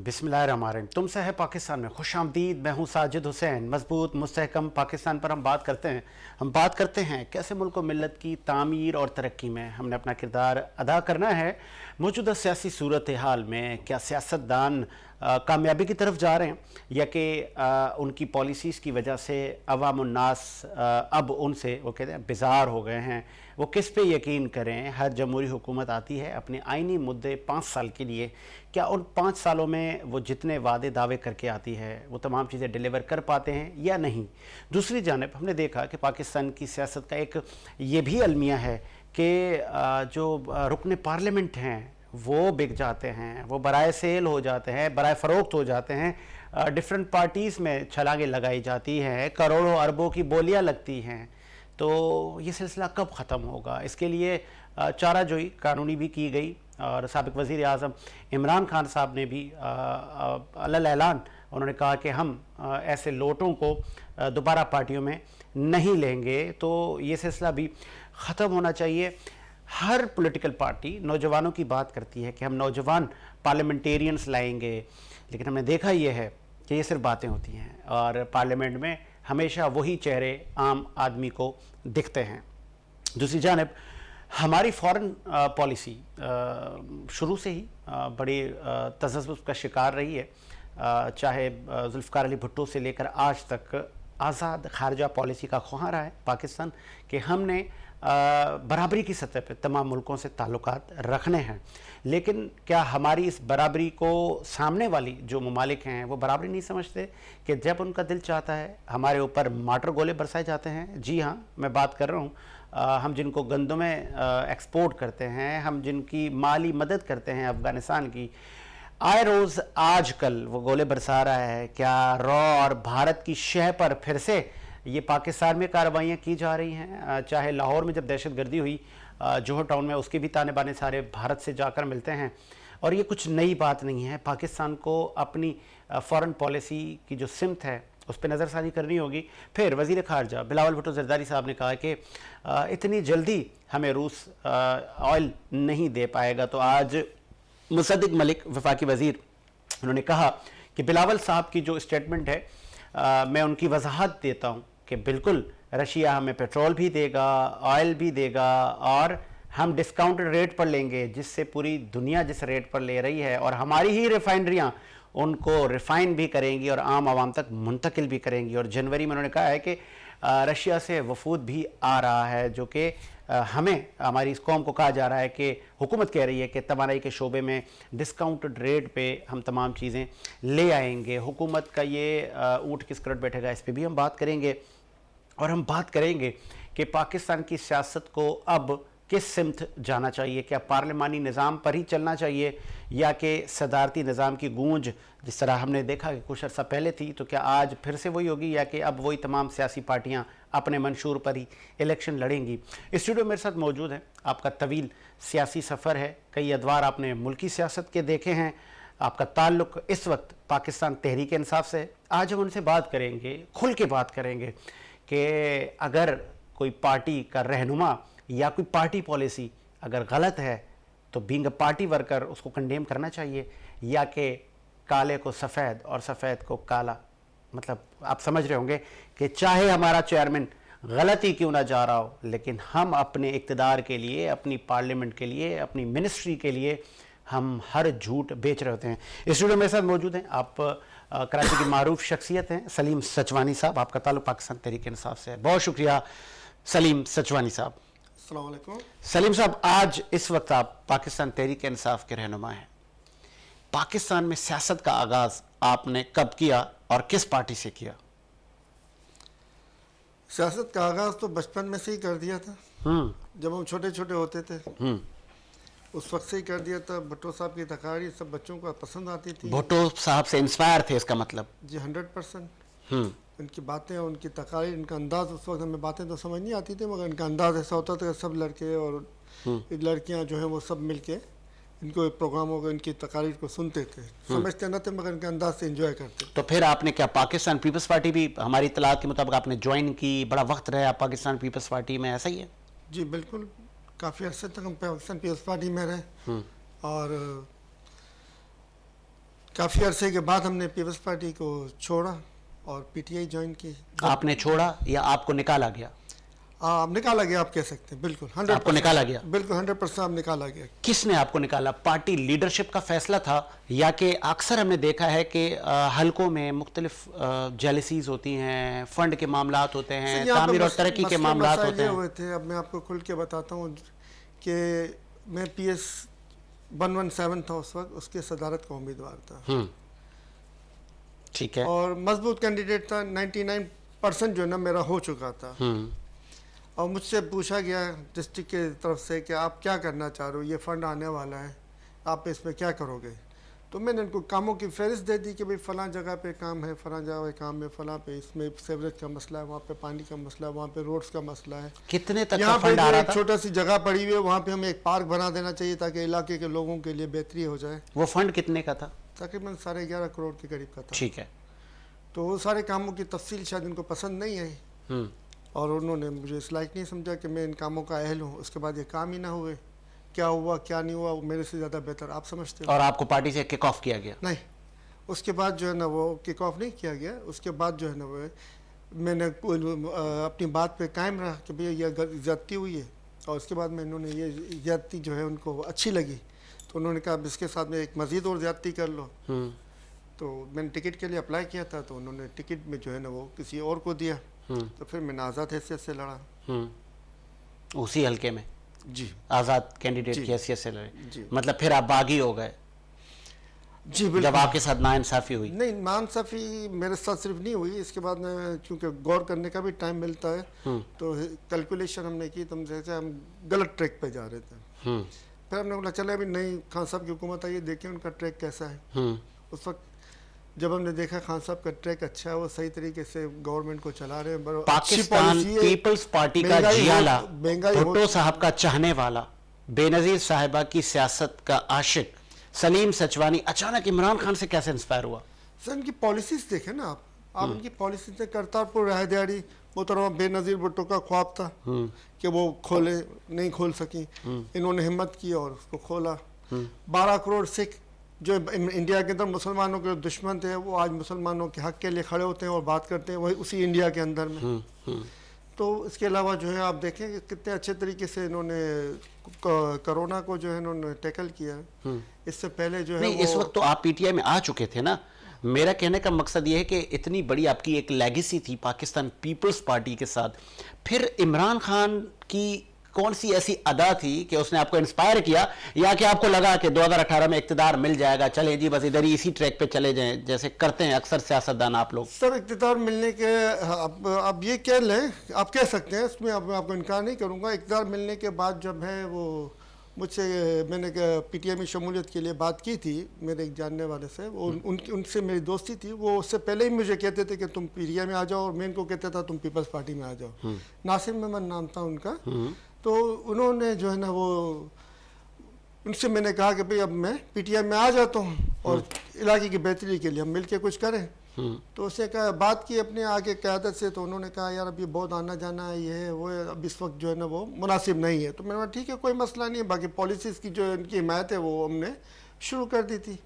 बिस्मिल्लाहिर्रहमानिर्रहीम। तुमसे है पाकिस्तान में खुशामदीद। मैं हूँ साजिद हुसैन। मजबूत मुस्तहकम पाकिस्तान पर हम बात करते हैं। कैसे मुल्क व मिल्लत की तामीर और तरक्की में हमने अपना किरदार अदा करना है। मौजूदा सियासी सूरत हाल में क्या सियासतदान कामयाबी की तरफ जा रहे हैं या कि उनकी पॉलिसीज़ की वजह से अवामुन्नास अब उनसे वो कहते हैं बेजार हो गए हैं। वो किस पे यकीन करें। हर जमहूरी हुकूमत आती है अपने आइनी मुद्दे 5 साल के लिए। क्या उन 5 सालों में वो जितने वादे दावे करके आती है वो तमाम चीज़ें डिलीवर कर पाते हैं या नहीं। दूसरी जानिब हमने देखा कि पाकिस्तान की सियासत का एक ये भी अलमिया है कि जो रुकन पार्लियामेंट हैं वो बिक जाते हैं, वो बराए सेल हो जाते हैं, बराए फ़रोख्त हो जाते हैं। डिफरेंट पार्टीज़ में छलांगें लगाई जाती हैं, करोड़ों अरबों की बोलियां लगती हैं। तो ये सिलसिला कब ख़त्म होगा? इसके लिए चाराजोई कानूनी भी की गई और साबिक़ वज़ीर आज़म इमरान खान साहब ने भी अलल ऐलान उन्होंने कहा कि हम ऐसे लोटों को दोबारा पार्टियों में नहीं लेंगे। तो ये सिलसिला भी ख़त्म होना चाहिए। हर पॉलिटिकल पार्टी नौजवानों की बात करती है कि हम नौजवान पार्लियामेंटेरियंस लाएंगे, लेकिन हमने देखा ये है कि ये सिर्फ बातें होती हैं और पार्लियामेंट में हमेशा वही चेहरे आम आदमी को दिखते हैं। दूसरी जानिब हमारी फॉरेन पॉलिसी शुरू से ही बड़ी तजस्सुस का शिकार रही है। चाहे जुल्फ़िकार अली भुट्टो से लेकर आज तक आज़ाद खारजा पॉलिसी का ख्वाहां रहा है पाकिस्तान कि हमने बराबरी की सतह पर तमाम मुल्कों से ताल्लुकात रखने हैं। लेकिन क्या हमारी इस बराबरी को सामने वाली जो ममालिक हैं वो बराबरी नहीं समझते कि जब उनका दिल चाहता है हमारे ऊपर माटर गोले बरसाए जाते हैं। जी हाँ, मैं बात कर रहा हूँ हम जिनको गंदमें एक्सपोर्ट करते हैं, हम जिनकी माली मदद करते हैं अफ़गानिस्तान की, आए रोज़ आजकल वो गोले बरसा रहा है। क्या रॉ और भारत की शह पर फिर से ये पाकिस्तान में कार्रवाइयाँ की जा रही हैं? चाहे लाहौर में जब दहशतगर्दी हुई जोहर टाउन में, उसके भी ताने बाने सारे भारत से जाकर मिलते हैं। और ये कुछ नई बात नहीं है। पाकिस्तान को अपनी फ़ॉरेन पॉलिसी की जो सिमत है उस पर नज़रसानी करनी होगी। फिर वज़ीर ख़ारजा बिलावल भुट्टो ज़रदारी साहब ने कहा कि इतनी जल्दी हमें रूस ऑयल नहीं दे पाएगा। तो आज मुसद्दिक मलिक वफाकी वज़ीर उन्होंने कहा कि बिलावल साहब की जो स्टेटमेंट है मैं उनकी वजाहत देता हूँ कि बिल्कुल रशिया हमें पेट्रोल भी देगा, ऑयल भी देगा और हम डिस्काउंटेड रेट पर लेंगे जिससे पूरी दुनिया जिस रेट पर ले रही है, और हमारी ही रिफाइनरियाँ उनको रिफ़ाइन भी करेंगी और आम आवाम तक मुंतकिल भी करेंगी। और जनवरी में उन्होंने कहा है कि रशिया से वफूद भी आ रहा है जो कि हमें हमारी इस कौम को कहा जा रहा है कि हुकूमत कह रही है कि तवानाई के शोबे में डिस्काउंटेड रेट पे हम तमाम चीज़ें ले आएंगे। हुकूमत का ये ऊँट किस करट बैठेगा, इस पर भी हम बात करेंगे। और हम बात करेंगे कि पाकिस्तान की सियासत को अब किस सिमत जाना चाहिए। क्या पार्लिमानी निज़ाम पर ही चलना चाहिए या कि सदारती निज़ाम की गूंज जिस तरह हमने देखा कि कुछ अर्सा पहले थी, तो क्या आज फिर से वही होगी या कि अब वही तमाम सियासी पार्टियां अपने मंशूर पर ही इलेक्शन लड़ेंगी। स्टूडियो मेरे साथ मौजूद हैं। आपका तवील सियासी सफ़र है, कई अदवार आपने मुल्की सियासत के देखे हैं, आपका ताल्लुक़ इस वक्त पाकिस्तान तहरीक इंसाफ से है। आज हम उनसे बात करेंगे, खुल के बात करेंगे कि अगर कोई पार्टी का रहनुमा या कोई पार्टी पॉलिसी अगर गलत है तो बीइंग अ पार्टी वर्कर उसको कंडेम करना चाहिए, या कि काले को सफ़ेद और सफ़ेद को काला। मतलब आप समझ रहे होंगे कि चाहे हमारा चेयरमैन गलत ही क्यों ना जा रहा हो, लेकिन हम अपने इक़्तिदार के लिए, अपनी पार्लियामेंट के लिए, अपनी मिनिस्ट्री के लिए हम हर झूठ बेच रहे होते हैं। इस स्टूडियो मेरे साथ मौजूद हैं, आप कराची की मारूफ शख्सियत हैं, सलीम सचवानी साहब। आपका ताल्लुक़ पाकिस्तान तहरीक इंसाफ से है। बहुत शुक्रिया सलीम सचवानी साहब। अस्सलाम वालेकुम। सलीम साहब, आज इस वक्त आप पाकिस्तान तहरीक इंसाफ के रहनुमा हैं। पाकिस्तान में सियासत का आगाज़ आपने कब किया और किस पार्टी से किया? सियासत का आगाज़ तो बचपन में से ही कर दिया था। जब हम छोटे छोटे होते थे उस वक्त से ही कर दिया था। भुट्टो साहब की तकारीर सब बच्चों को पसंद आती थी। भुट्टो साहब से इंस्पायर थे इसका मतलब? जी 100%। उनकी बातें, उनकी तकारीर, इनका अंदाज़, उस वक्त हमें बातें तो समझ नहीं आती थी मगर इनका अंदाज़ ऐसा होता था कि सब लड़के और लड़कियां जो हैं वो सब मिल के इनको प्रोग्रामों को, इनकी तकारीर को सुनते थे। समझते न थे मगर इनके अंदाज से इंजॉय करते। तो फिर आपने क्या पाकिस्तान पीपल्स पार्टी भी हमारी इत्तलात के मुताबिक आपने ज्वाइन की, बड़ा वक्त रहे आप पाकिस्तान पीपल्स पार्टी में, ऐसा ही है? जी बिल्कुल, काफ़ी अर्से तक हम पाकिस्तान पीपल्स पार्टी में रहे और काफ़ी अरसे के बाद हमने पीपल्स पार्टी को छोड़ा और पीटीआई ज्वाइन की। आपने छोड़ा या आपको निकाला गया? आप निकाला गया, आप कह सकते हैं, बिल्कुल 100%। आपको निकाला गया? बिल्कुल 100% आप निकाला गया। किसने आपको निकाला? पार्टी लीडरशिप का फैसला था या कि अक्सर हमने देखा है कि हलकों में मुख्तलिफ जेलसीज होती हैं, फंड के मामलात होते हैं, तामीर और तरक्की के मामलात होते हैं? हुए थे। अब मैं आपको खुल के बताता हूँ कि मैं PS 117 था उस वक्त, उसके सदारत का उम्मीदवार था। ठीक है। और मजबूत कैंडिडेट था, 99% जो है ना मेरा हो चुका था। और मुझसे पूछा गया डिस्ट्रिक्ट के तरफ से कि आप क्या करना चाह रहे हो, ये फंड आने वाला है, आप इसमें क्या करोगे? तो मैंने उनको कामों की फहरिस्त दे दी कि भाई फ़लाँ जगह पे काम है, फ़लाँ जगह पे काम है, फ़लाँ पे इसमें सेवरेज का मसला है, वहाँ पे पानी का मसला है, वहाँ पे रोड्स का मसला है। कितने तक का यहाँ पे फंड आ जो रहा एक था? छोटा सी जगह पड़ी हुई है, वहाँ पे हमें एक पार्क बना देना चाहिए ताकि इलाके के लोगों के लिए बेहतरी हो जाए। वो फंड कितने का था? तकरीबन 11.5 करोड़ के करीब का था। ठीक है। तो वो सारे कामों की तफसील शायद उनको पसंद नहीं आई और उन्होंने मुझे इस लायक नहीं समझा कि मैं इन कामों का अहल हूँ। उसके बाद ये काम ही ना हुए। क्या हुआ क्या नहीं हुआ वो मेरे से ज़्यादा बेहतर आप समझते हो। और आपको पार्टी से किक ऑफ किया गया? नहीं, उसके बाद जो है ना वो किक ऑफ नहीं किया गया। उसके बाद जो है ना वो मैंने अपनी बात पे कायम रहा कि भैया ये ज़्यादती हुई है। और उसके बाद में इन्होंने ये ज़्यादती जो है उनको अच्छी लगी तो उन्होंने कहा इसके साथ में एक मज़ीद और ज़्यादती कर लो। तो मैंने टिकट के लिए अप्लाई किया था तो उन्होंने टिकट में जो है ना वो किसी और को दिया। तो फिर मैंने आज़ाद हैसियत से लड़ा। उसी हलके में? जी, आज़ाद कैंडिडेट की हैसियत से लड़े? जी। मतलब फिर आप बागी हो गए जी बिल्कुल। जब आपके साथ नाइंसाफी हुई? नहीं, नाइंसाफी मेरे साथ सिर्फ नहीं हुई, इसके बाद में क्योंकि गौर करने का भी टाइम मिलता है तो कैलकुलेशन हमने की। तो जैसे हम गलत ट्रैक पे जा रहे थे। फिर हमने बोला चले अभी नई खान साहब की हुकूमत आई है, देखें उनका ट्रैक कैसा है। उस वक्त जब हमने देखा खान साहब का ट्रैक अच्छा है, वो सही तरीके से गवर्नमेंट को चला रहे हैं, पाकिस्तान पीपल्स पार्टी का जियाला, भुट्टो साहब का चाहने वाला, बेनजीर साहिबा की सियासत का आशिक सलीम सचवानी अचानक इमरान खान से कैसे इंस्पायर हुआ? सर इनकी पॉलिसीज देखें ना आप इनकी पॉलिसीज से करतारपुर राहदारी वो तरह बेनजीर भुट्टो का ख्वाब था कि वो खोले, नहीं खोल सकी। इन्होंने हिम्मत की और उसको खोला। 12 करोड़ सिख जो इंडिया के अंदर मुसलमानों के दुश्मन थे वो आज मुसलमानों के हक के लिए खड़े होते हैं और बात करते हैं वही उसी इंडिया के अंदर में। तो इसके अलावा जो है आप देखें कि कितने अच्छे तरीके से इन्होंने कोरोना को जो है इन्होंने टैकल किया। इससे पहले जो है नहीं, इस वक्त तो आप पीटीआई में आ चुके थे ना। मेरा कहने का मकसद ये है कि इतनी बड़ी आपकी एक लेगेसी थी पाकिस्तान पीपल्स पार्टी के साथ, फिर इमरान खान की कौन सी ऐसी अदा थी कि उसने आपको इंस्पायर किया या कि आपको लगा कि 2018 में इक्तिदार मिल जाएगा, चले जी बस इधर ही इसी ट्रैक पे चले जाएं जैसे करते हैं अक्सर सियासतदान आप लोग? सर इक्तिदार मिलने के अब ये कह लें, आप कह सकते हैं, इसमें अब मैं आपको इनकार नहीं करूँगा। इक्तिदार मिलने के बाद जब है वो मुझसे मैंने पीटीआई में शमूलियत के लिए बात की थी मेरे एक जानने वाले से, वो उनसे मेरी दोस्ती थी। वो उससे पहले ही मुझे कहते थे कि तुम पीटीआई में आ जाओ और मैं इनको कहता था तुम पीपल्स पार्टी में आ जाओ। नासिर मेमन नाम था उनका। तो उन्होंने जो है ना वो उनसे मैंने कहा कि भाई अब मैं पीटीआई में आ जाता हूँ और इलाके की बेहतरी के लिए हम मिल के कुछ करें। तो उससे कहा बात की अपने आगे क़यादत से, तो उन्होंने कहा यार अब ये बहुत आना जाना है, ये है वो है, अब इस वक्त जो है ना वो मुनासिब नहीं है। तो मैंने कहा ठीक है कोई मसला नहीं है, बाकी पॉलिसीज़ की जो इनकी हिमायत है वो हमने शुरू कर दी थी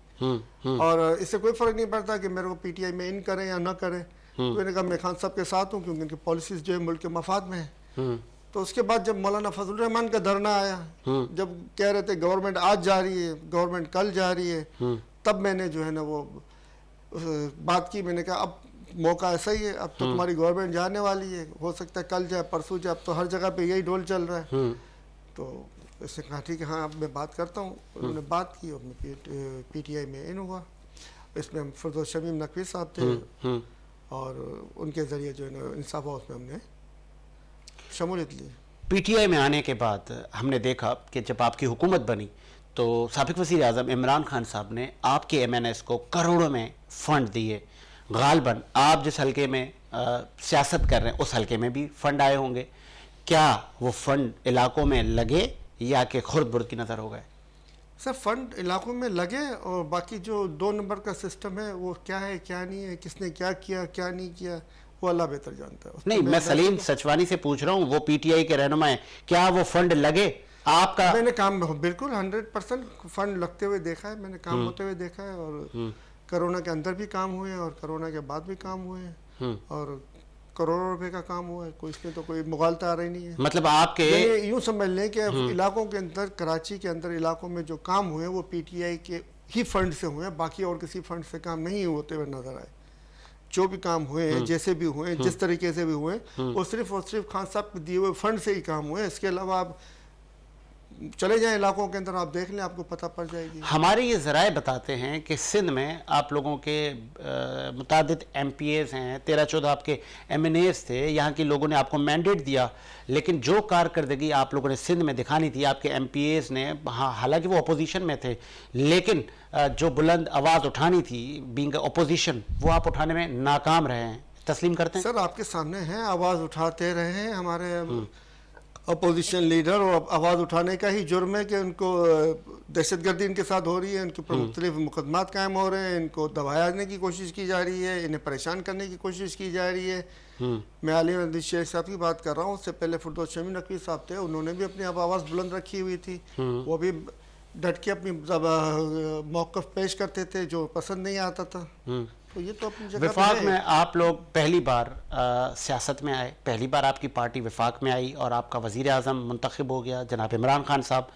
और इससे कोई फ़र्क नहीं पड़ता कि मेरे को पीटीआई में इन करें या ना करें। तो मैंने कहा मैं खान साहब के साथ हूँ क्योंकि इनकी पॉलिसीज़ जो है मुल्क के मफाद में है। तो उसके बाद जब मौलाना फजल रहमान का धरना आया, जब कह रहे थे गवर्नमेंट आज जा रही है, गवर्नमेंट कल जा रही है, तब मैंने जो है ना वो बात की। मैंने कहा अब मौका ऐसा ही है, अब तो तुम्हारी गवर्नमेंट जाने वाली है, हो सकता है कल जाए परसों जाए, अब तो हर जगह पे यही ढोल चल रहा है। तो इसने कहा ठीक है हाँ अब मैं बात करता हूँ। उन्होंने बात की और मैं पीटीआई में इन हुआ। इसमें हम फिरदौस शमीम नकवी साहब थे और उनके ज़रिए जो है ना इंसाफ हाउस में हमने शमूलियत ली। पीटीआई में आने के बाद हमने देखा कि जब आपकी हुकूमत बनी तो साबिक वज़ीर आज़म इमरान खान साहब ने आपके एमएनएस को करोड़ों में फ़ंड दिए। गालबन आप जिस हलके में सियासत कर रहे हैं उस हलके में भी फ़ंड आए होंगे। क्या वो फ़ंड इलाकों में लगे या कि खुर्द बुर्द की नज़र हो गए? सर फंड इलाकों में लगे और बाकी जो 2 नंबर का सिस्टम है वो क्या है क्या नहीं है, किसने क्या किया क्या नहीं किया, वो अल्लाह बेहतर जानता है। नहीं, मैं सलीम सचवानी से पूछ रहा हूँ, वो पीटीआई के रहनुमा हैं, क्या वो फंड लगे आपका? मैंने काम बिल्कुल 100% फंड लगते हुए देखा है, मैंने काम होते हुए देखा है और कोरोना के अंदर भी काम हुए हैं और कोरोना के बाद भी काम हुए हैं और करोड़ों रुपए का काम हुआ है, कोई इसमें तो कोई मुगालता आ रही नहीं है। मतलब आपके यूँ समझ लें कि इलाकों के अंदर, कराची के अंदर इलाकों में जो काम हुए वो पीटीआई के ही फंड से हुए हैं, बाकी और किसी फंड से काम नहीं होते हुए नजर आए। जो भी काम हुए हैं, जैसे भी हुए हैं, जिस तरीके से भी हुए, वो सिर्फ और सिर्फ खान साहब के दिए हुए फंड से ही काम हुए। इसके अलावा आप चले जाएं इलाकों के अंदर, आप देख लें, आपको पता पड़ जाएगी। हमारे ये ज़राए बताते हैं कि सिंध में आप लोगों के मुतादिद MPAs हैं, 13-14 आपके MNAs थे, यहाँ के लोगों ने आपको मैंडेट दिया, लेकिन जो कारकर्दगी आप लोगों ने सिंध में दिखानी थी, आपके MPAs ने, हाँ हालांकि वो अपोजिशन में थे, लेकिन जो बुलंद आवाज़ उठानी थी बीइंग अपोजिशन, वो आप उठाने में नाकाम रहे हैं। तस्लीम करते हैं सर, आपके सामने हैं, आवाज़ उठाते रहे हैं हमारे अपोजिशन लीडर, और आवाज़ उठाने का ही जुर्म है कि उनको दहशतगर्दी इनके साथ हो रही है, इनके ऊपर मुख्तलिफ मुकदमात कायम हो रहे हैं, इनको दबाने की कोशिश की जा रही है, इन्हें परेशान करने की कोशिश की जा रही है। मैं आलिम अदील शेख साहब की बात कर रहा हूँ, उससे पहले फुरदौस शमी नकवी साहब थे, उन्होंने भी अपनी आवाज़ बुलंद रखी हुई थी, वो भी डट के अपनी मौक़िफ़ पेश करते थे जो पसंद नहीं आता था। तो ये तो अपनी जगह वफाक पे है। में आप लोग पहली बार सियासत में आए, पहली बार आपकी पार्टी वफाक में आई और आपका वज़ीर आज़म मुंतखब हो गया जनाब इमरान खान साहब।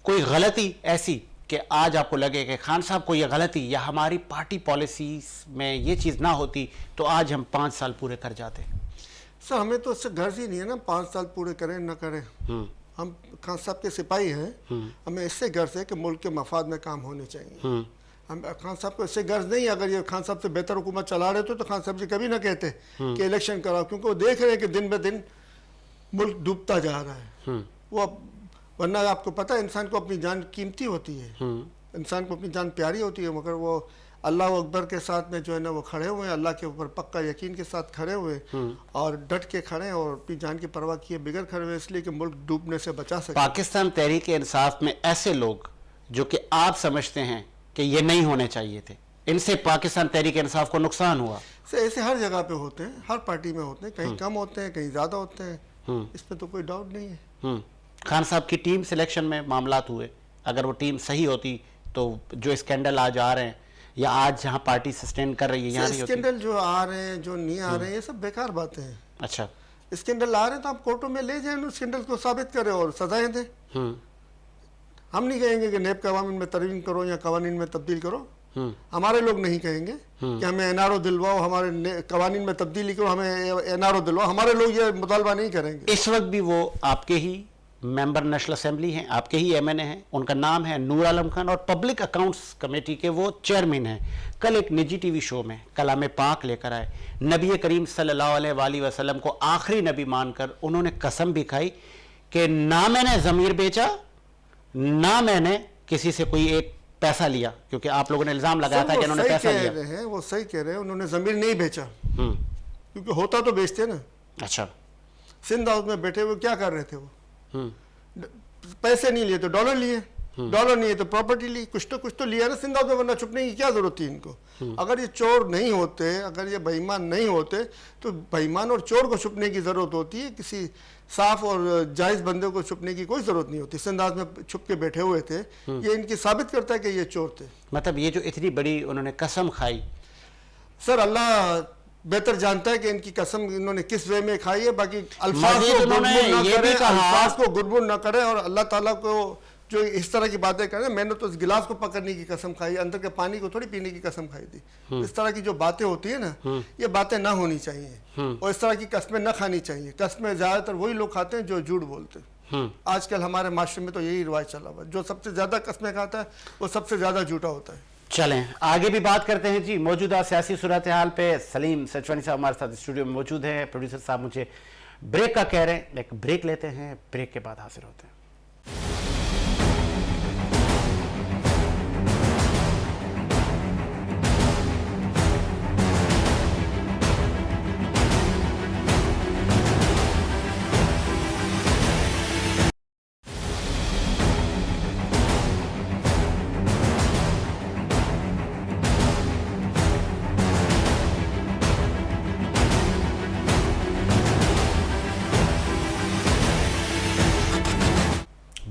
कोई गलती ऐसी कि आज आपको लगे कि खान साहब को ये गलती या हमारी पार्टी पॉलिसीज़ में ये चीज़ ना होती तो आज हम 5 साल पूरे कर जाते? सर, हमें तो इससे गर्ज ही नहीं है ना 5 साल पूरे करें न करें। हम खान साहब के सिपाही हैं, हमें इससे गर्ज है कि मुल्क के मफाद में काम होने चाहिए। हम खान साहब को इससे गर्ज नहीं है, अगर ये खान साहब से बेहतर हुकूमत चला रहे तो खान साहब जी कभी ना कहते कि इलेक्शन कराओ, क्योंकि वो देख रहे हैं कि दिन ब दिन मुल्क डूबता जा रहा है। वो वरना आपको पता है इंसान को अपनी जान कीमती होती है, इंसान को अपनी जान प्यारी होती है, मगर वो अल्लाह अकबर के साथ में जो है ना वो खड़े हुए हैं, अल्लाह के ऊपर पक्का यकीन के साथ खड़े हुए और डट के खड़े हैं और अपनी जान की परवाह किए बिगड़ खड़े हुए, इसलिए कि मुल्क डूबने से बचा सके। पाकिस्तान तहरीक इंसाफ में ऐसे लोग जो कि आप समझते हैं कि ये नहीं होने चाहिए थे, इनसे पाकिस्तान तहरीक इंसाफ को नुकसान हुआ? ऐसे हर जगह पे होते हैं, हर पार्टी में होते हैं, कहीं कम होते हैं, कहीं ज़्यादा होते हैं, इसमें तो कोई डाउट नहीं है। खान साहब की टीम सिलेक्शन में मामलात हुए, अगर वो टीम सही होती तो जो स्कैंडल आज आ रहे हैं या आज जहाँ पार्टी सस्टेन कर रही है यहाँ नहीं होती? स्कैंडल जो आ रहे हैं, जो नहीं आ रहे हैं, ये सब बेकार बातें हैं। अच्छा, स्कैंडल आ रहे हैं तो आप कोर्टों में ले जाएं, उस स्कैंडल को साबित करें और सजाएं दें। हम नहीं कहेंगे कि नेब कवानीन में तरमीम करो या कवानीन में तब्दील करो, हमारे लोग नहीं कहेंगे कि हमें एनआरओ दिलवाओ, हमारे कवानीन में तब्दीली करो, हमें एनआरओ दिलवाओ, हमारे लोग ये मुतालबा नहीं करेंगे। इस वक्त भी वो आपके ही मेंबर नेशनल असेंबली हैं, आपके ही MNA हैं, उनका नाम है नूर आलम खान और पब्लिक अकाउंट्स कमेटी के वो चेयरमैन हैं। कल एक निजी TV शो में कलाम पाक लेकर आए, नबी करीम सल्लल्लाहु अलैहि वसल्लम को आखिरी नबी मानकर उन्होंने कसम भी खाई कि ना मैंने ज़मीर बेचा, ना मैंने किसी से कोई एक पैसा लिया, क्योंकि आप लोगों ने इल्ज़ाम लगाया था कि उन्होंने पैसा लिया। वो सही कह रहे हैं, उन्होंने ज़मीर नहीं बेचा, क्योंकि होता तो बेचते ना। अच्छा, सिंध हाउस में बैठे हुए क्या कर रहे थे वो? पैसे नहीं लिए तो डॉलर लिए, डॉलर नहीं है तो प्रॉपर्टी ली, कुछ तो लिया ना सिंध हाउस में, वरना छुपने की क्या जरूरत थी इनको? अगर ये चोर नहीं होते, अगर ये बेईमान नहीं होते तो बेईमान और चोर को छुपने की जरूरत होती है, किसी साफ और जायज बंदे को छुपने की कोई जरूरत नहीं होती। सिंध हाउस में छुप के बैठे हुए थे, ये इनकी साबित करता है कि ये चोर थे। मतलब ये जो इतनी बड़ी उन्होंने कसम खाई, सर अल्लाह बेहतर जानता है कि इनकी कसम इन्होंने किस वे में खाई है, बाकी अल्फाज को गुडबुल न करे और अल्लाह ताला को जो इस तरह की बातें करें, मैंने तो इस गिलास को पकड़ने की कसम खाई, अंदर के पानी को थोड़ी पीने की कसम खाई थी। इस तरह की जो बातें होती है ना, ये बातें ना होनी चाहिए और इस तरह की कस्में न खानी चाहिए। कस्में ज्यादातर वही लोग खाते हैं जो झूठ बोलते हैं। आजकल हमारे माशरे में तो यही रिवाज चला हुआ, जो सबसे ज्यादा कस्में खाता है वो सबसे ज्यादा झूठा होता है। चलें आगे भी बात करते हैं जी मौजूदा सियासी सूरत हाल पे। सलीम सचवानी साहब हमारे साथ स्टूडियो में मौजूद हैं, प्रोड्यूसर साहब मुझे ब्रेक का कह रहे हैं, लेकिन ब्रेक लेते हैं, ब्रेक के बाद हाजिर होते हैं।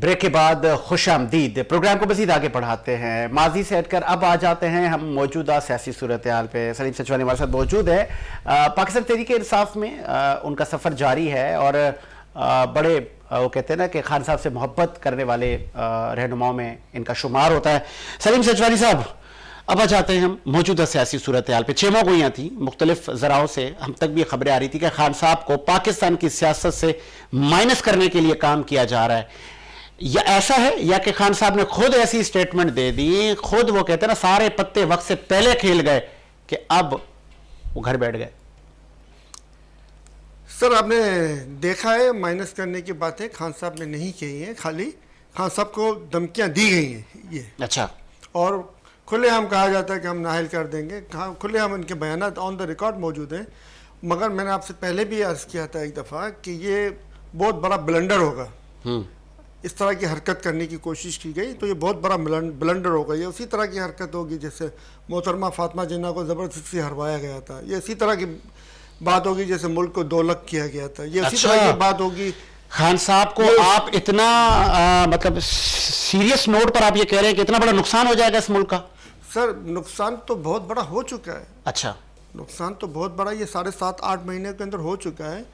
ब्रेक के बाद खुशामदीद। प्रोग्राम को मज़ीद आगे बढ़ाते हैं। माजी से हटकर अब आ जाते हैं हम मौजूदा सियासी सूरत हाल पे। सलीम सचवानी हमारे साथ मौजूद है। पाकिस्तान तहरीक इंसाफ में उनका सफ़र जारी है और बड़े वो कहते हैं ना कि खान साहब से मोहब्बत करने वाले रहनुमाओं में इनका शुमार होता है। सलीम सचवानी साहब, अब आ जाते हैं हम मौजूदा सियासी सूरत हाल पे। 6 माह गोइयाँ थी, मुख्तलिफ ज़राओं से हम तक भी खबरें आ रही थी कि खान साहब को पाकिस्तान की सियासत से माइनस करने के लिए काम किया जा रहा है। या ऐसा है या कि खान साहब ने खुद ऐसी स्टेटमेंट दे दी, खुद वो कहते हैं ना सारे पत्ते वक्त से पहले खेल गए कि अब वो घर बैठ गए। सर, आपने देखा है माइनस करने की बातें खान साहब ने नहीं कही हैं, खाली खान साहब को धमकियां दी गई हैं ये। अच्छा। और खुलेआम कहा जाता है कि हम नाहिल कर देंगे, खुलेआम उनके बयानात ऑन द रिकॉर्ड मौजूद हैं। मगर मैंने आपसे पहले भी अर्ज़ किया था एक दफ़ा कि ये बहुत बड़ा ब्लंडर होगा। इस तरह की हरकत करने की कोशिश की गई तो ये बहुत बड़ा ब्लंडर होगा। ये उसी तरह की हरकत होगी जैसे मोहतरमा फातिमा जिन्ना को ज़बरदस्ती हरवाया गया था। ये इसी तरह की बात होगी जैसे मुल्क को 2 लाख किया गया था। ये इसी तरह की बात होगी। खान साहब को आप इतना मतलब सीरियस नोट पर आप ये कह रहे हैं कि इतना बड़ा नुकसान हो जाएगा इस मुल्क का? सर, नुकसान तो बहुत बड़ा हो चुका है। अच्छा। नुकसान तो बहुत बड़ा ये 7.5-8 महीने के अंदर हो चुका है।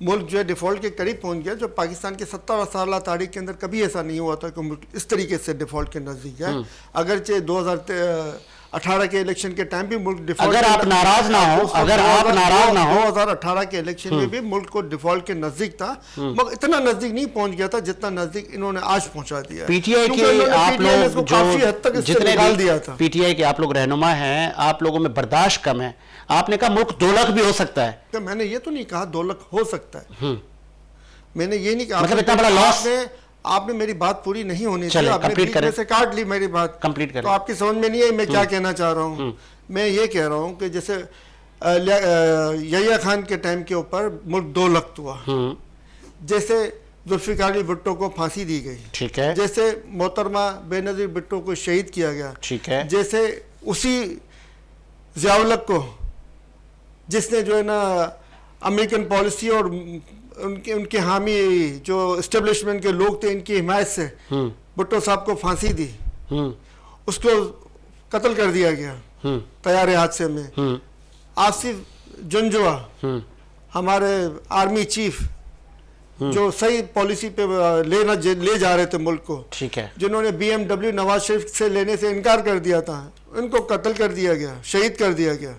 मुल्क जो है डिफ़ॉल्ट के करीब पहुंच गया, जो पाकिस्तान के 70 साल तारीख के अंदर कभी ऐसा नहीं हुआ था कि मुल्क इस तरीके से डिफ़ॉल्ट के नज़दीक जाए। अगरचे 2018 के इलेक्शन के टाइम भी मुल्क डिफ़ॉल्ट, अगर आप नाराज ना हो, अगर आप नाराज ना हो, 2018 के इलेक्शन में भी मुल्क को डिफ़ॉल्ट के नज़दीक था, मगर इतना नज़दीक नहीं पहुंच गया था जितना नज़दीक इन्होंने आज पहुंचा दिया। पीटीआई के आप लोग काफ़ी हद तक जितने निकाल दिया था। पीटीआई के आप लोग रहनुमा हैं, आप लोगों में बर्दाश्त कम है। आपने कहा मुल्क 2 लाख भी हो सकता है। तो मैंने ये तो नहीं कहा 2 लाख हो सकता है। मैंने ये नहीं कहा, मतलब इतना बड़ा लॉस। आपने मेरी बात पूरी नहीं होनी चाहिए, आपने बीच में से काट ली मेरी बात, कंप्लीट करें। तो आपकी समझ में नहीं आई मैं क्या कहना चाह रहा हूँ। मैं ये कह रहा हूँ कि जैसे यहिया खान के टाइम के ऊपर मुल्क 2 लाख हुआ, जैसे जुल्फिकार अली भुट्टो को फांसी दी गई, ठीक है, जैसे मोहतरमा बेनज़ीर भुट्टो को शहीद किया गया, ठीक है, जैसे उसी ज़ियाउल-हक को जिसने जो है ना अमेरिकन पॉलिसी और उनके हामी जो इस्टेब्लिशमेंट के लोग थे इनकी हिमायत से भुट्टो साहब को फांसी दी, उसको कत्ल कर दिया गया तैयारे हादसे में। आसिफ जुंजुआ हमारे आर्मी चीफ जो सही पॉलिसी पे ले जा रहे थे मुल्क को, ठीक है, जिन्होंने BMW नवाज शरीफ से लेने से इनकार कर दिया था, इनको कत्ल कर दिया गया, शहीद कर दिया गया।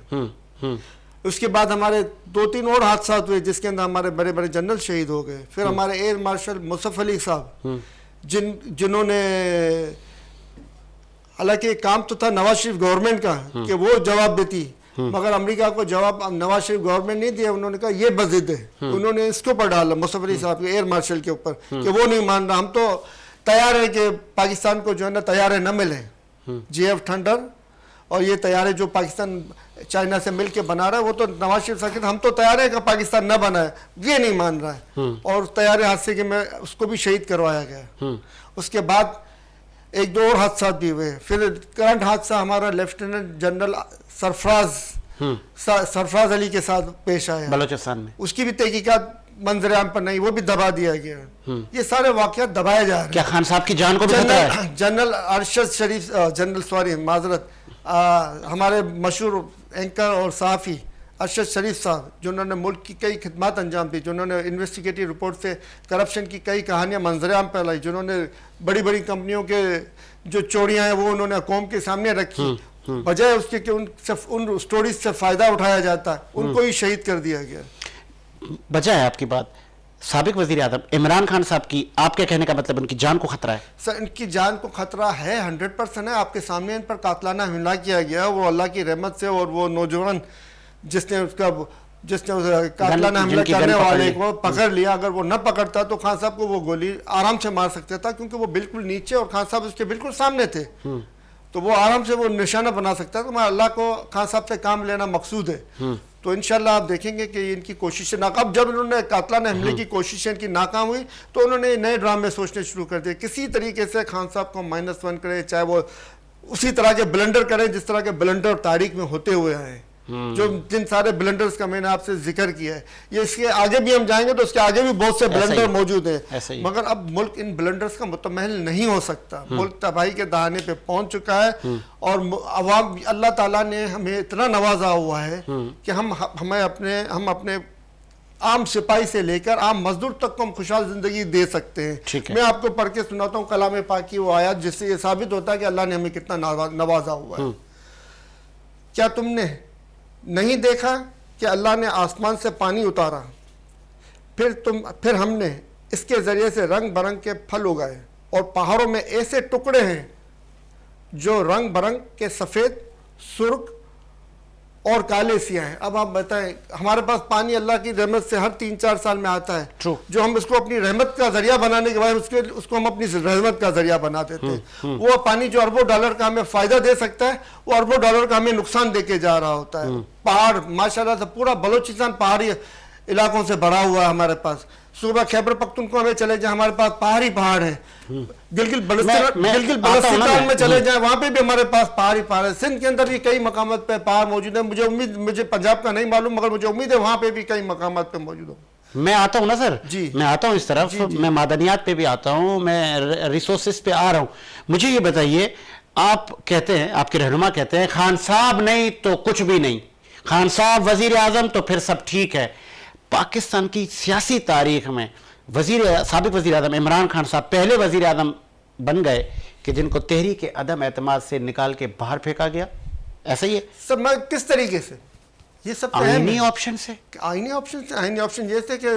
उसके बाद हमारे 2-3 और हादसा हुए जिसके अंदर हमारे बड़े बड़े जनरल शहीद हो गए। फिर हमारे एयर मार्शल मुसफ़ अली साहब जिन्होंने, हालांकि काम तो था नवाज शरीफ गवर्नमेंट का कि वो जवाब देती, मगर अमेरिका को जवाब नवाज शरीफ गवर्नमेंट नहीं दिया। उन्होंने कहा ये बज़िद है, उन्होंने इसके ऊपर डाला मुसफ़ अली साहब के एयर मार्शल के ऊपर कि वो नहीं मान रहा, हम तो तैयार है कि पाकिस्तान को जो है ना तैयारे न मिले। JF थंडर और ये तैयारे जो पाकिस्तान चाइना से मिल के बना रहा है, वो तो नवाज शरीफ साहब हम तो तैयार है कि पाकिस्तान न बनाए, ये नहीं मान रहा है। और तैयारे हादसे के में उसको भी शहीद करवाया गया। उसके बाद 1-2 और हादसा भी हुए। फिर करंट हादसा हमारा लेफ्टिनेंट जनरल सरफराज अली के साथ पेश आया बलोचिस्तान में, उसकी भी तहकीकात मंजर आम पर नहीं, वो भी दबा दिया गया। ये सारे वाक़यात दबाए जा रहे हैं। क्या खान साहब की जान को भी खतरा है? जनरल अरशद शरीफ, माजरत, हमारे मशहूर एंकर और सहाफ़ी अरशद शरीफ साहब जिन्होंने मुल्क की कई खिदमत अंजाम दी, जिन्होंने इन्वेस्टिगेटिव रिपोर्ट से करप्शन की कई कहानियां मंजर-ए-आम पर लाई, जिन्होंने बड़ी बड़ी कंपनियों के जो चोरियां हैं वो उन्होंने कौम के सामने रखी, बजाय उसके कि उन स्टोरीज से फ़ायदा उठाया जाता है, उनको ही शहीद कर दिया गया। बजाय आपकी बात साबिक वज़ीर आज़म इमरान खान साहब की, आपके कहने का मतलब उनकी जान को खतरा है? सर, इनकी जान को खतरा है, 100% है। आपके सामने इन पर कातलाना हमला किया गया, वो अल्लाह की रहमत से, और वो नौजवान जिसने कातलाना हमला करने वाले को पकड़ लिया, अगर वो न पकड़ता तो खान साहब को वो गोली आराम से मार सकता था, क्योंकि वो बिल्कुल नीचे और खान साहब उसके बिल्कुल सामने थे, तो वो आराम से वो निशाना बना सकता था। अल्लाह को खान साहब से काम लेना मकसूद है। तो इंशाल्लाह आप देखेंगे कि इनकी कोशिशें नाकाम, जब उन्होंने कातलाना हमले की कोशिशें इनकी नाकाम हुई तो उन्होंने नए ड्रामे सोचने शुरू कर दिए, किसी तरीके से खान साहब को -1 करें, चाहे वो उसी तरह के ब्लंडर करें जिस तरह के ब्लंडर तारीख में होते हुए आए। जो जिन सारे ब्लंडर्स का मैंने आपसे जिक्र किया है, ये इसके आगे भी हम जाएंगे तो उसके आगे भी बहुत से ब्लंडर मौजूद हैं, मगर अब मुल्क इन ब्लंडर्स का मुतमहल नहीं हो सकता। मुल्क तबाही के दहाने पे पहुंच चुका है और अवाम, अल्लाह ताला ने हमें इतना नवाजा हुआ है कि हम अपने आम सिपाही से लेकर आम मजदूर तक को हम खुशहाल जिंदगी दे सकते हैं। मैं आपको पढ़ के सुनाता हूँ कलाम पाक की वो आयत, जिससे ये साबित होता है कि अल्लाह ने हमें कितना नवाजा हुआ है। क्या तुमने नहीं देखा कि अल्लाह ने आसमान से पानी उतारा, फिर हमने इसके जरिए से रंग बरंग के फल उगाए और पहाड़ों में ऐसे टुकड़े हैं जो रंग बरंग के सफ़ेद, सुर्ख और काले सिया हैं। अब आप बताएं, हमारे पास पानी अल्लाह की रहमत से हर 3-4 साल में आता है, जो हम इसको अपनी रहमत का जरिया बनाने के बाद उसको हम अपनी रहमत का जरिया बना देते हैं। वो पानी जो अरबों डॉलर का हमें फायदा दे सकता है, वो अरबों डॉलर का हमें नुकसान दे के जा रहा होता है। पहाड़ माशाल्लाह से पूरा बलोचिस्तान पहाड़ी इलाकों से भरा हुआ है। हमारे पास सुबह खैबर पख्तूनख्वा में चले जाए, हमारे पास पहाड़ है। गिलगित बल्तिस्तान में चले जाए, वहां पे भी हमारे पास पहाड़ है। सिंध के अंदर भी कई मकामात पे पहाड़ मौजूद है। मुझे पंजाब का नहीं मालूम, मगर मुझे उम्मीद है वहां पे भी कई मकामात पे मौजूद हो। मैं आता हूँ ना सर जी, मैं आता हूँ इस तरफ जी। मैं मादनियात पे भी आता हूँ, मैं रिसोर्सेज पे आ रहा हूँ। मुझे ये बताइए, आप कहते हैं, आपके रहनुमा कहते हैं खान साहब नहीं तो कुछ भी नहीं, खान साहब वजीर आजम तो फिर सब ठीक है। पाकिस्तान की सियासी तारीख में साबिक वजीर आजम इमरान खान साहब पहले वजीर आजम बन गए कि जिनको तहरीक अदम एतमाद से निकाल के बाहर फेंका गया। ऐसा ही है सब। किस तरीके से? ये सब आईनी ऑप्शन से, आईनी ऑप्शन ये थे कि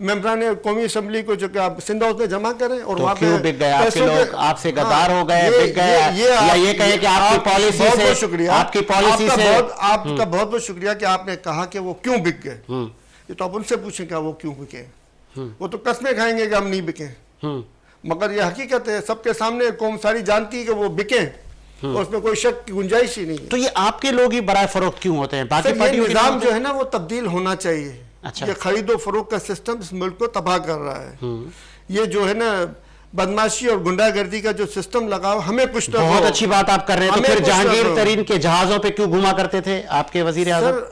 मेंबरान कौमी असम्बली को जो कि आप सिंध हाउस में जमा करें और तो वहाँ पे बिक गए आपके लोग, आपसे गद्दार हो गए, बिक गए, या ये कहे कि आपकी पॉलिसी से, बहुत शुक्रिया, आपकी पॉलिसी से आपका बहुत बहुत शुक्रिया कि आपने कहा कि वो क्यों बिक गए। ये तो आप उनसे पूछें क्या वो क्यों बिके। वो तो कस्में खाएंगे कि हम नहीं बिके, मगर ये हकीकत है, सबके सामने कौम सारी जानती है कि वो बिके, और उसमें कोई शक की गुंजाइश ही नहीं है। तो ये आपके लोग ही बराए फरोख्त क्यों होते हैं? बाकी पार्टियों के निजाम जो है ना वो तब्दील होना चाहिए। अच्छा। ये खरीदो फरोख्त का सिस्टम इस मुल्क को तबाह कर रहा है। ये जो है ना बदमाशी और गुंडागर्दी का जो सिस्टम लगा, हमें कुछ तो बहुत अच्छी बात आप कर रहे हैं। तो फिर जहांगीर तरीन के जहाजों पे क्यों घुमा करते थे आपके वजीर आजम?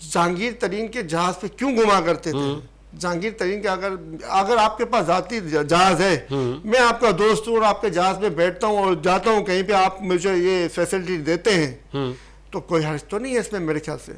जहांगीर तरीन के जहाज पे क्यों घुमा करते थे? जहांगीर तरीन के अगर आपके पास जाती जहाज है, मैं आपका दोस्त हूँ और आपके जहाज में बैठता हूँ और जाता हूँ कहीं पे, आप मुझे ये फैसिलिटी देते हैं, तो कोई हर्ज तो नहीं है इसमें मेरे ख्याल से।